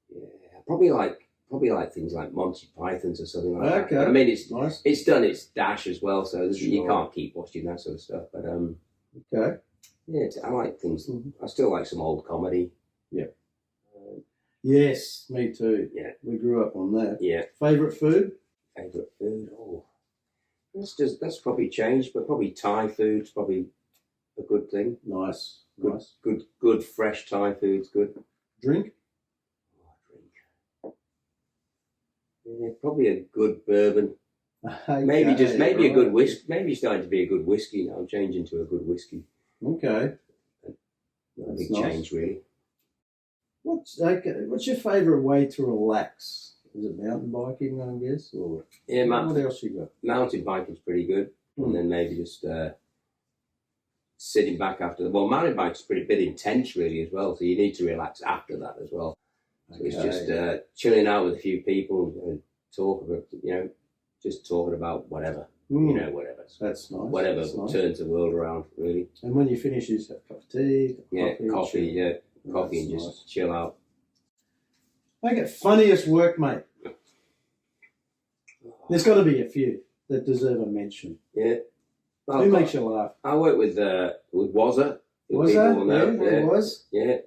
Speaker 1: yeah, probably like things like Monty Python's or something like that.
Speaker 2: Okay.
Speaker 1: But I mean, it's
Speaker 2: Nice.
Speaker 1: it's done its dash as well, so you
Speaker 2: Sure.
Speaker 1: can't keep watching that sort of stuff. But
Speaker 2: Okay.
Speaker 1: yeah, I like things.
Speaker 2: Mhm.
Speaker 1: I still like some old comedy.
Speaker 2: Yes, me too.
Speaker 1: Yeah.
Speaker 2: We grew up on that.
Speaker 1: Yeah.
Speaker 2: Favourite food?
Speaker 1: Favourite food? Oh, that's probably changed, but probably Thai food's probably a good thing.
Speaker 2: Nice.
Speaker 1: Good,
Speaker 2: Nice.
Speaker 1: good fresh Thai food's good.
Speaker 2: Drink?
Speaker 1: Oh, drink. Yeah, probably a good bourbon.
Speaker 2: Okay,
Speaker 1: Maybe a good
Speaker 2: right.
Speaker 1: whiskey. Maybe starting to be a good whiskey now. I'm changing to a good whiskey.
Speaker 2: Okay.
Speaker 1: Not a big
Speaker 2: nice.
Speaker 1: change, really.
Speaker 2: What's your favourite way to relax? Is it mountain biking, I guess, or
Speaker 1: Yeah,
Speaker 2: what else you got?
Speaker 1: mountain biking's pretty good. And then maybe just sitting back after. Well, mountain bike's pretty bit intense, really, as well. So you need to relax after that as well. So it's just chilling out with a few people and talk about, just talking about whatever, whatever.
Speaker 2: That's nice.
Speaker 1: Whatever
Speaker 2: That's nice.
Speaker 1: turns the world around, really.
Speaker 2: And when you finish, you just have a cup of tea,
Speaker 1: Coffee,
Speaker 2: chill.
Speaker 1: coffee, and
Speaker 2: That's
Speaker 1: just chill out.
Speaker 2: Okay, funniest workmate. There's got to be a few that deserve a mention.
Speaker 1: Yeah. Well,
Speaker 2: Who makes you laugh?
Speaker 1: I work with Wazza.
Speaker 2: Was
Speaker 1: People
Speaker 2: that?
Speaker 1: will know.
Speaker 2: Yeah, it was.
Speaker 1: Yeah.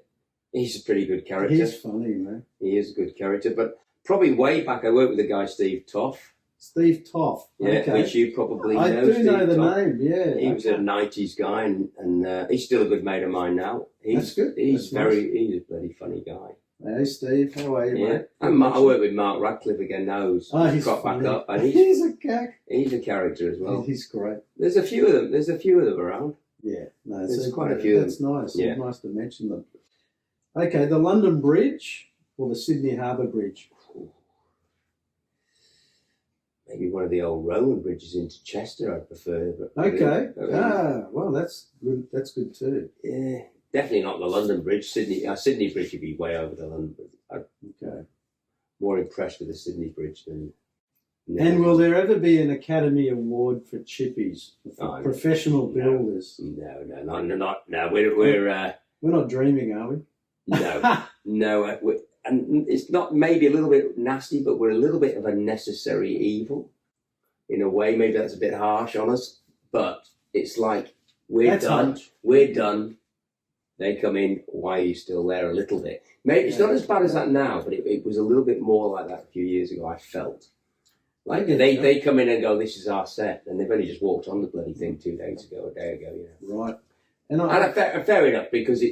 Speaker 1: He's a pretty good character.
Speaker 2: He's funny, man.
Speaker 1: He is a good character. But probably way back, I worked with the guy Steve Toff.
Speaker 2: Steve Toff.
Speaker 1: Yeah,
Speaker 2: Okay.
Speaker 1: which you probably
Speaker 2: I
Speaker 1: know.
Speaker 2: do
Speaker 1: Steve
Speaker 2: know the
Speaker 1: Toff.
Speaker 2: name, yeah.
Speaker 1: He was a 90s guy, and he's still a good mate of mine now.
Speaker 2: That's good.
Speaker 1: He's
Speaker 2: That's
Speaker 1: he's a bloody funny guy.
Speaker 2: Hey, Steve, how are you,
Speaker 1: Yeah.
Speaker 2: mate?
Speaker 1: And I work with Mark Radcliffe again now, who's
Speaker 2: He's
Speaker 1: got back
Speaker 2: funny.
Speaker 1: up, and
Speaker 2: He's a cack.
Speaker 1: he's a character as well.
Speaker 2: He's great.
Speaker 1: There's a few of them. There's a few of them around.
Speaker 2: Yeah, no,
Speaker 1: There's quite a few of
Speaker 2: That's nice.
Speaker 1: Yeah.
Speaker 2: It's nice to mention them. Okay, the London Bridge or the Sydney Harbour Bridge?
Speaker 1: Maybe one of the old Roman bridges into Chester, I'd prefer. But
Speaker 2: Okay.
Speaker 1: well,
Speaker 2: Well, that's good. That's good too.
Speaker 1: yeah. Definitely not the London Bridge. Sydney Bridge would be way over the London Bridge. I'm more impressed with the Sydney Bridge than.
Speaker 2: And will there ever be an Academy Award for chippies, for professional builders?
Speaker 1: No. We're
Speaker 2: not dreaming, are we?
Speaker 1: No. And it's not maybe a little bit nasty, but we're a little bit of a necessary evil in a way. Maybe that's a bit harsh on us, but it's like we're done. They come in. Why are you still there? A little bit. Maybe it's not as bad as that now, but it was a little bit more like that a few years ago. I felt. Like they come in and go, this is our set, and they've only just walked on the bloody thing 2 days ago, a day ago,
Speaker 2: Right.
Speaker 1: And fair enough, because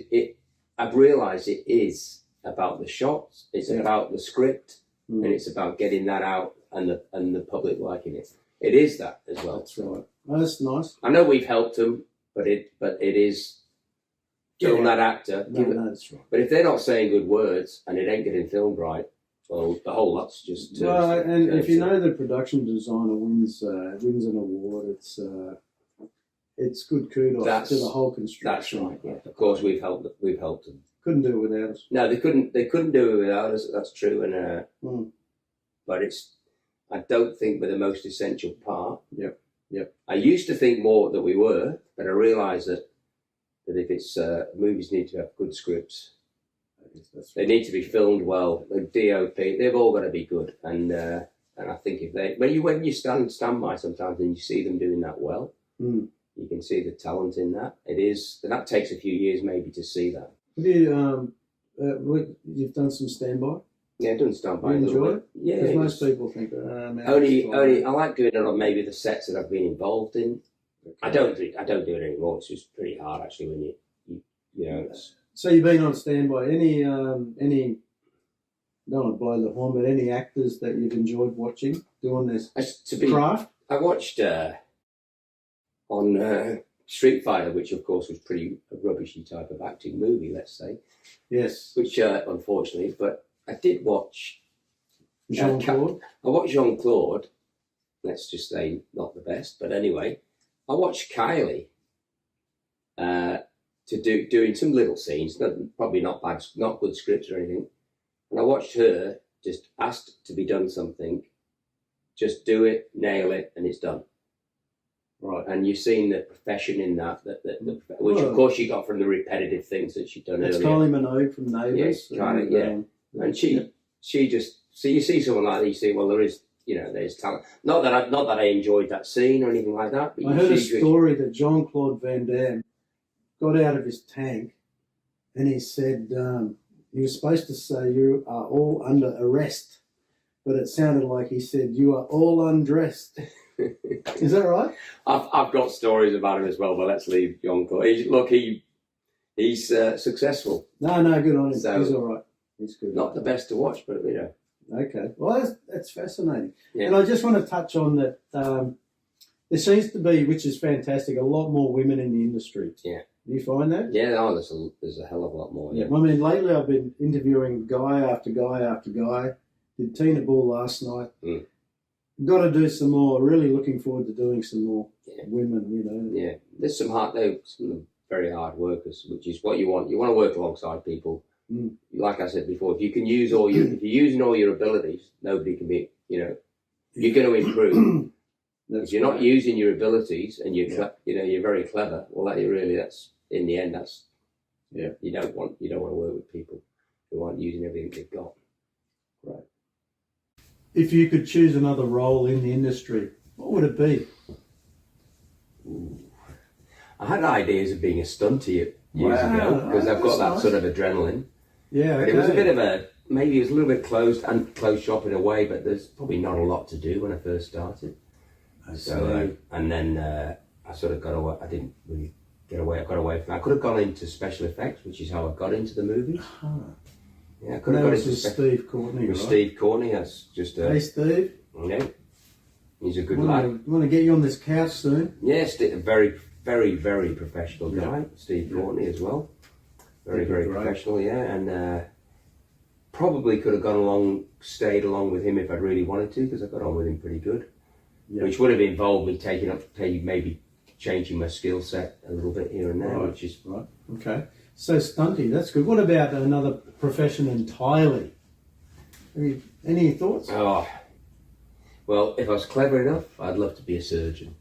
Speaker 1: I've realised it is about the shots, it's about the script, and it's about getting that out and the public liking it. It is that as well.
Speaker 2: That's right. Oh, that's nice.
Speaker 1: I know we've helped them, but it is film that actor.
Speaker 2: No, that's right.
Speaker 1: But if they're not saying good words and it ain't getting filmed right, well, the whole lot's just.
Speaker 2: And if you know the production designer wins an award, it's good kudos to the whole construction.
Speaker 1: That's right. Yeah. Of course, we've helped them.
Speaker 2: Couldn't do it without us.
Speaker 1: No, they couldn't do it without us. That's true. And but I don't think we're the most essential part.
Speaker 2: Yep.
Speaker 1: I used to think more that we were, but I realised that if it's movies need to have good scripts. They need to be filmed well. The DOP, they've all got to be good. And I think when you stand by sometimes and you see them doing that well, you can see the talent in that. That takes a few years maybe to see that.
Speaker 2: Have you you've done some standby?
Speaker 1: Yeah, I've done standby.
Speaker 2: You enjoy it?
Speaker 1: Yeah.
Speaker 2: Because most people think man,
Speaker 1: only I like doing it on maybe the sets that I've been involved in. Okay. I don't do it anymore. It's just pretty hard actually when you know.
Speaker 2: So you've been on standby. Any don't want to blow the horn, but any actors that you've enjoyed watching doing this craft?
Speaker 1: I watched on Street Fighter, which of course was pretty a rubbishy type of acting movie, let's say.
Speaker 2: Yes.
Speaker 1: Which unfortunately, but I did watch
Speaker 2: Jean-Claude.
Speaker 1: I watched Jean-Claude. Let's just say not the best, but anyway, I watched Kylie. Doing some little scenes, probably not bad, not good scripts or anything. And I watched her just asked to be done something, just do it, nail it, and it's done.
Speaker 2: Right.
Speaker 1: And you've seen the profession in that which of course she got from the repetitive things that she'd done earlier.
Speaker 2: It's Kylie Minogue from Neighbours.
Speaker 1: Yeah, and she just, so you see someone like that, you see, well, there's talent. Not that I enjoyed that scene or anything like that. But
Speaker 2: I heard a story that Jean-Claude Van Damme got out of his tank and he said he was supposed to say you are all under arrest, but it sounded like he said you are all undressed. Is that right?
Speaker 1: I've got stories about him as well, but let's leave Jean-Claude. He's successful.
Speaker 2: No, good on him. So, he's all right. He's good.
Speaker 1: Not the best to watch, but
Speaker 2: Okay, well that's fascinating.
Speaker 1: Yeah.
Speaker 2: And I just want to touch on that. There seems to be, which is fantastic, a lot more women in the industry.
Speaker 1: Yeah.
Speaker 2: Do you find that?
Speaker 1: Yeah, there's a hell of a lot more. Yeah.
Speaker 2: I mean, lately I've been interviewing guy after guy after guy. Did Tina Bull last night. Got to do some more. Really looking forward to doing some more women.
Speaker 1: Yeah, there's some very hard workers, which is what you want. You want to work alongside people. Like I said before, if you're using all your abilities, nobody can be. You're going to improve. If you're not using your abilities and you're very clever, well, that's in the end, you don't want to work with people who aren't using everything they've got.
Speaker 2: Right. If you could choose another role in the industry, what would it be?
Speaker 1: I had ideas of being a stunter years ago because I've got that sort of adrenaline.
Speaker 2: Yeah, okay.
Speaker 1: But it was a bit of maybe it was a little bit closed shop in a way, but there's probably not a lot to do when I first started. So and then I sort of got away. I didn't really get away. I got away from. I could have gone into special effects, which is how I got into the movie. Yeah, I could have gone into
Speaker 2: Steve Courtney.
Speaker 1: With Steve Courtney, that's just.
Speaker 2: Hey, Steve.
Speaker 1: Yeah, he's a good lad.
Speaker 2: I want to get you on this couch soon.
Speaker 1: Yes, a very, very, very professional guy. Steve Courtney as well. Very, very professional. Yeah, and probably could have stayed along with him if I'd really wanted to, because I got on with him pretty good. Yeah. Which would have involved me taking maybe changing my skill set a little bit here and there,
Speaker 2: Right.
Speaker 1: which is
Speaker 2: Right. Okay. So stunty, that's good. What about another profession entirely? Any thoughts?
Speaker 1: oh, well, if I was clever enough, I'd love to be a surgeon.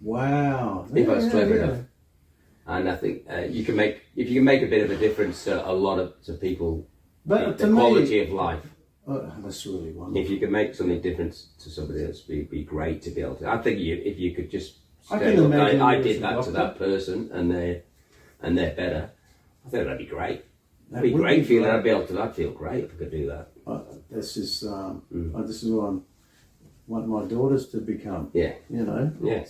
Speaker 2: Wow.
Speaker 1: If I was clever enough. And I think if you can make a bit of a difference to a lot of people,
Speaker 2: But
Speaker 1: the
Speaker 2: to
Speaker 1: quality
Speaker 2: me,
Speaker 1: of life.
Speaker 2: oh, that's really wonderful.
Speaker 1: If you can make something different to somebody else, it'd be great to be able to. I think if you could just
Speaker 2: I
Speaker 1: say,
Speaker 2: can
Speaker 1: look,
Speaker 2: imagine
Speaker 1: I
Speaker 2: you as
Speaker 1: did
Speaker 2: a
Speaker 1: that to
Speaker 2: doctor.
Speaker 1: that person, and they're better. I think that'd be great.
Speaker 2: That
Speaker 1: It'd be
Speaker 2: would
Speaker 1: great feeling.
Speaker 2: great.
Speaker 1: I'd feel great if I could do that.
Speaker 2: This is what I want my daughters to become.
Speaker 1: Yeah.
Speaker 2: You know.
Speaker 1: Yeah.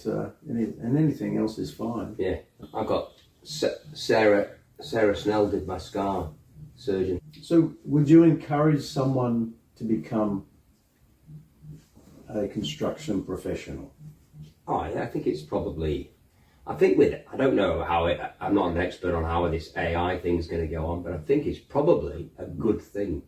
Speaker 2: And anything else is fine.
Speaker 1: Yeah. I got Sarah Snell did my scar surgeon.
Speaker 2: So, would you encourage someone to become a construction professional?
Speaker 1: Oh, yeah, I think it's probably. I don't know I'm not an expert on how this AI thing's going to go on, but I think it's probably a good thing.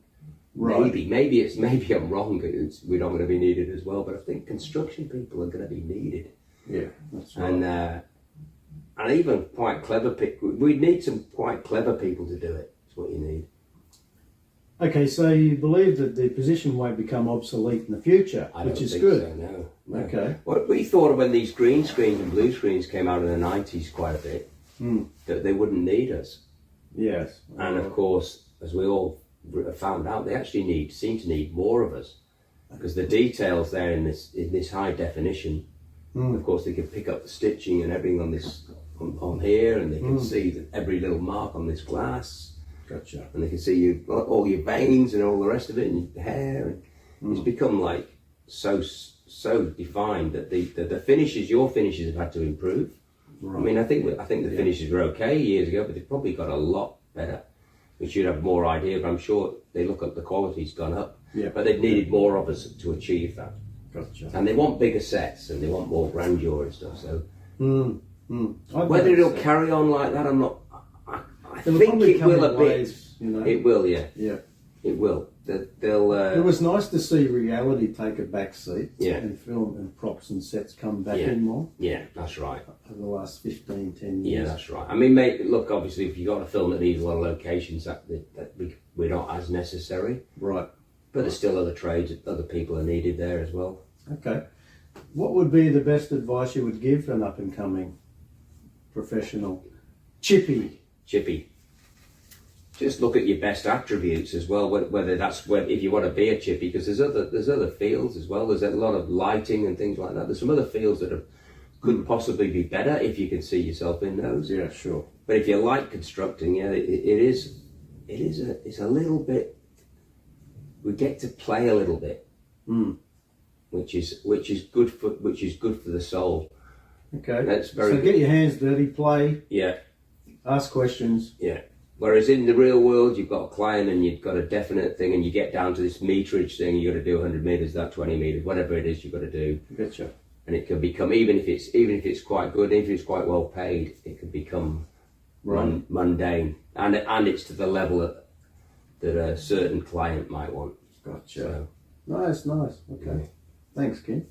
Speaker 2: Right.
Speaker 1: Maybe I'm wrong. We're not going to be needed as well, but I think construction people are going to be needed.
Speaker 2: Yeah, that's right.
Speaker 1: And even quite clever people. We need some quite clever people to do it. That's what you need.
Speaker 2: Okay, so you believe that the position won't become obsolete in the future,
Speaker 1: I don't
Speaker 2: which is
Speaker 1: think
Speaker 2: good.
Speaker 1: so, no.
Speaker 2: Okay.
Speaker 1: Well, we thought when these green screens and blue screens came out in the 90s quite a bit, that they wouldn't need us.
Speaker 2: Yes.
Speaker 1: And of course, as we all found out, they actually seem to need more of us, because the details there in this high definition. Of course, they can pick up the stitching and everything on here, and they can see every little mark on this glass.
Speaker 2: Gotcha.
Speaker 1: And they can see all your veins and all the rest of it, and your hair. And it's become like so defined that the finishes, your finishes, have had to improve. Right. I mean, I think the finishes were okay years ago, but they've probably got a lot better. We should have more idea, but I'm sure they look at the quality's gone up.
Speaker 2: Yeah.
Speaker 1: But they've needed more of us to achieve that.
Speaker 2: Gotcha.
Speaker 1: And they want bigger sets, and they want more grandeur and stuff. So whether
Speaker 2: I'd
Speaker 1: it'll carry on like that, I'm not. I
Speaker 2: It'll
Speaker 1: think
Speaker 2: probably
Speaker 1: it
Speaker 2: come
Speaker 1: will
Speaker 2: in
Speaker 1: a
Speaker 2: waves,
Speaker 1: bit.
Speaker 2: you know.
Speaker 1: It will, yeah.
Speaker 2: Yeah.
Speaker 1: It will. They'll.
Speaker 2: It was nice to see reality take a back seat.
Speaker 1: Yeah.
Speaker 2: And film and props and sets come back
Speaker 1: Yeah.
Speaker 2: in more
Speaker 1: Yeah, that's right.
Speaker 2: over the last 15, 10
Speaker 1: Yeah,
Speaker 2: years.
Speaker 1: that's right. I mean, mate, look, obviously, if you've got a film that needs a lot of locations, we're not as necessary.
Speaker 2: Right.
Speaker 1: But there's still other trades, other people are needed there as well.
Speaker 2: Okay. What would be the best advice you would give an up and coming professional chippy?
Speaker 1: Just look at your best attributes as well. Whether if you want to be a chippy, because there's other fields as well. There's a lot of lighting and things like that. There's some other fields that could possibly be better if you can see yourself in those.
Speaker 2: Yeah, sure.
Speaker 1: But if you like constructing, yeah, it's a little bit. We get to play a little bit, which is good for the soul.
Speaker 2: Okay.
Speaker 1: That's very.
Speaker 2: So get your hands dirty, play,
Speaker 1: Yeah.
Speaker 2: ask questions.
Speaker 1: Yeah. Whereas in the real world, you've got a client and you've got a definite thing, and you get down to this meterage thing. You got to do 100 meters, that 20 meters, whatever it is you've got to do.
Speaker 2: Gotcha.
Speaker 1: And it can become, even if it's quite good, even if it's quite well paid, it can become mundane, and it's to the level that a certain client might want.
Speaker 2: Gotcha.
Speaker 1: So,
Speaker 2: Nice. Okay. Thanks, Kym.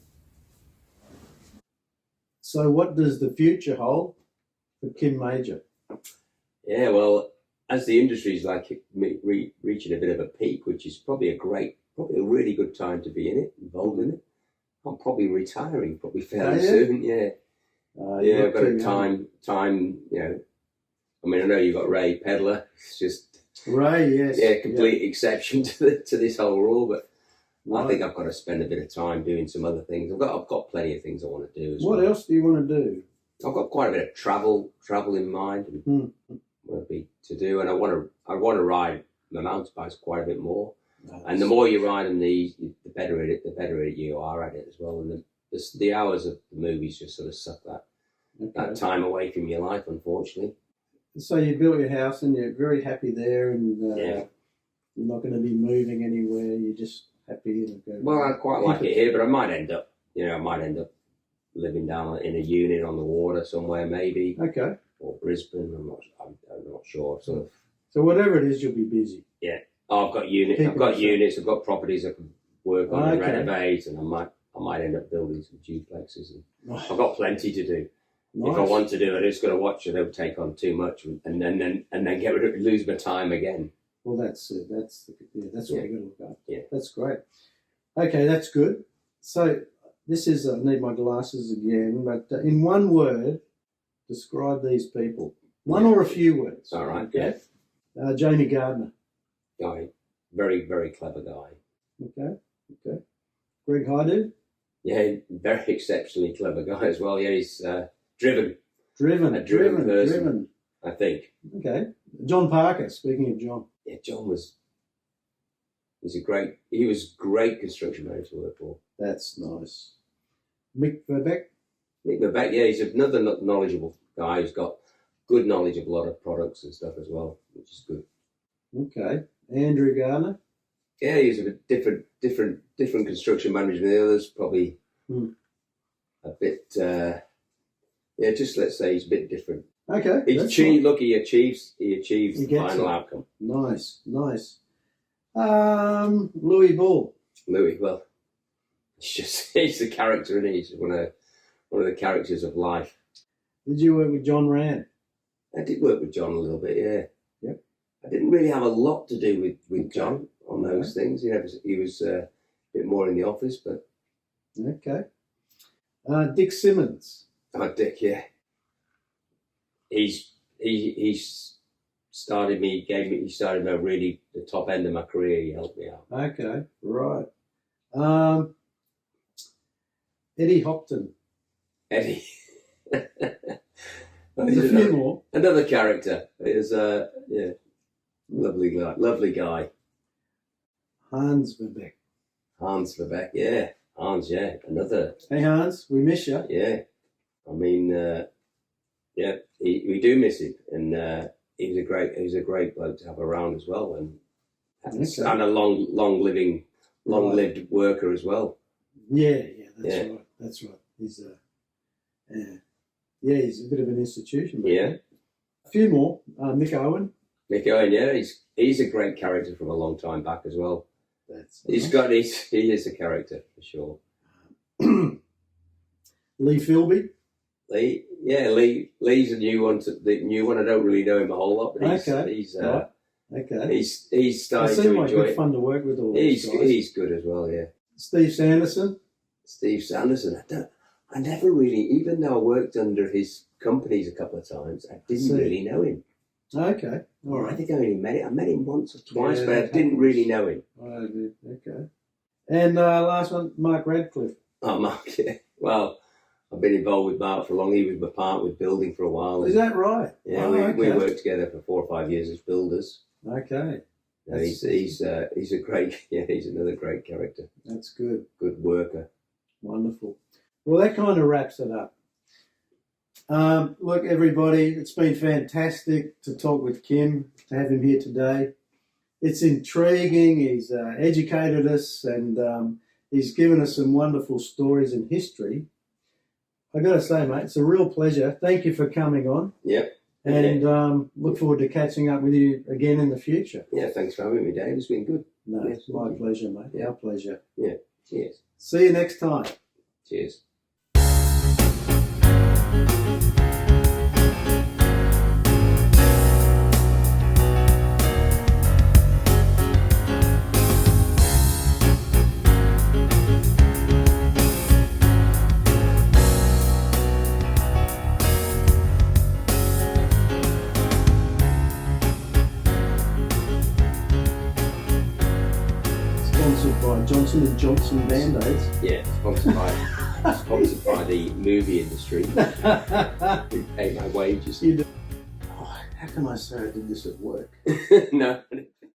Speaker 2: So what does the future hold for Kym Mauger?
Speaker 1: yeah, well, as the industry's like reaching a bit of a peak, which is probably a really good time to be involved in it. I'm probably retiring fairly soon. Yeah. I've got a time. You know, I mean, I know you've got Ray Pedler. It's just
Speaker 2: Ray, yes.
Speaker 1: complete exception to this whole rule, but I think I've got to spend a bit of time doing some other things. I've got plenty of things I want to do as well.
Speaker 2: What else do you want to do?
Speaker 1: I've got quite a bit of travel in mind, and to do, and I want to ride my mountain bikes quite a bit more. And the more you ride them, the better you are at it as well. And the hours of the movies just sort of suck that time away from your life, unfortunately.
Speaker 2: So you built your house and you're very happy there, and you're not going to be moving anywhere. You're just happy.
Speaker 1: Well, I quite like it here, but I might end up living down in a unit on the water somewhere, maybe.
Speaker 2: Okay.
Speaker 1: Or Brisbane. I'm not sure. Sort of.
Speaker 2: So whatever it is, you'll be busy.
Speaker 1: Yeah. I've got units. I've got properties I can work on and renovate, and I might end up building some duplexes. And I've got plenty to do.
Speaker 2: Nice.
Speaker 1: If I want to do it, I just got to watch it. I don't take on too much, and then get rid of it, lose my time again.
Speaker 2: Well, that's what you got to look at.
Speaker 1: Yeah,
Speaker 2: that's great. Okay, that's good. So this is, I need my glasses again, but in one word, describe these people. One or a few words.
Speaker 1: All right.
Speaker 2: Okay.
Speaker 1: Yeah.
Speaker 2: Jamie Gardner.
Speaker 1: Guy, very, very clever guy.
Speaker 2: Okay. Greg Hyde.
Speaker 1: Yeah, very exceptionally clever guy as well. Yeah, he's driven. A driven person,
Speaker 2: Driven.
Speaker 1: I think.
Speaker 2: Okay. John Parker. Speaking of John.
Speaker 1: Yeah, John was. He was great construction manager to work for.
Speaker 2: That's nice. Mick Verbeek.
Speaker 1: Mick Verbeek, yeah, he's another knowledgeable guy who's got good knowledge of a lot of products and stuff as well, which is good.
Speaker 2: Okay. Andrew Gardner.
Speaker 1: Yeah, he's a bit different construction manager than the others. Probably a bit. Just let's say he's a bit different.
Speaker 2: Okay.
Speaker 1: He achieves the final outcome.
Speaker 2: Nice. Louis Ball.
Speaker 1: Louis, well, he's the character, and he's one of the characters of life.
Speaker 2: Did you work with John Rand?
Speaker 1: I did work with John a little bit, yeah.
Speaker 2: Yep.
Speaker 1: I didn't really have a lot to do with John on those things. You know, he was a bit more in the office, but.
Speaker 2: Okay. Dick Simmons.
Speaker 1: Oh, Dick, yeah. He started me really the top end of my career. He helped me out.
Speaker 2: Okay, right. Eddie Hopton.
Speaker 1: Eddie.
Speaker 2: There's a few more.
Speaker 1: Another character. Is lovely guy.
Speaker 2: Hans Verbeek.
Speaker 1: Yeah. Hans, yeah. Another.
Speaker 2: Hey Hans, we miss you.
Speaker 1: Yeah. I mean, we do miss him, and he was a great bloke to have around as well, and a long-lived worker as well.
Speaker 2: Yeah, that's right. He's he's a bit of an institution.
Speaker 1: Yeah.
Speaker 2: A few more. Mick Owen.
Speaker 1: Mick Owen, yeah, he's a great character from a long time back as well. He is a character for sure.
Speaker 2: Lee Philby.
Speaker 1: Lee's a new one. I don't really know him a whole lot, but he's starting to enjoy it.
Speaker 2: Fun to work with all these guys.
Speaker 1: He's good as well, yeah.
Speaker 2: Steve Sanderson.
Speaker 1: I never really, even though I worked under his companies a couple of times, I didn't really know him.
Speaker 2: Okay, all right.
Speaker 1: I think I only met him. I met him once or twice, but I didn't really know him.
Speaker 2: Okay. And last one, Mark Radcliffe.
Speaker 1: Oh, Mark, yeah. Well, I've been involved with Mark for long. He was my partner with building for a while.
Speaker 2: Is that right?
Speaker 1: Yeah, we worked together for 4 or 5 years as builders.
Speaker 2: Okay.
Speaker 1: He's another great character.
Speaker 2: That's good.
Speaker 1: Good worker.
Speaker 2: Wonderful. Well, that kind of wraps it up. Look, everybody, it's been fantastic to talk with Kym, to have him here today. It's intriguing. He's educated us, and he's given us some wonderful stories and history. I got to say, mate, it's a real pleasure. Thank you for coming on.
Speaker 1: Yep.
Speaker 2: And look forward to catching up with you again in the future.
Speaker 1: Yeah, thanks for having me, Dave. It's been good.
Speaker 2: No, it's my pleasure, mate.
Speaker 1: Yeah.
Speaker 2: Our pleasure.
Speaker 1: Yeah. Cheers.
Speaker 2: See you next time.
Speaker 1: Cheers.
Speaker 2: By Johnson & Johnson Band-Aids.
Speaker 1: Yeah, sponsored by the movie industry. Who pay my wages.
Speaker 2: How can I say I did this at work?
Speaker 1: No.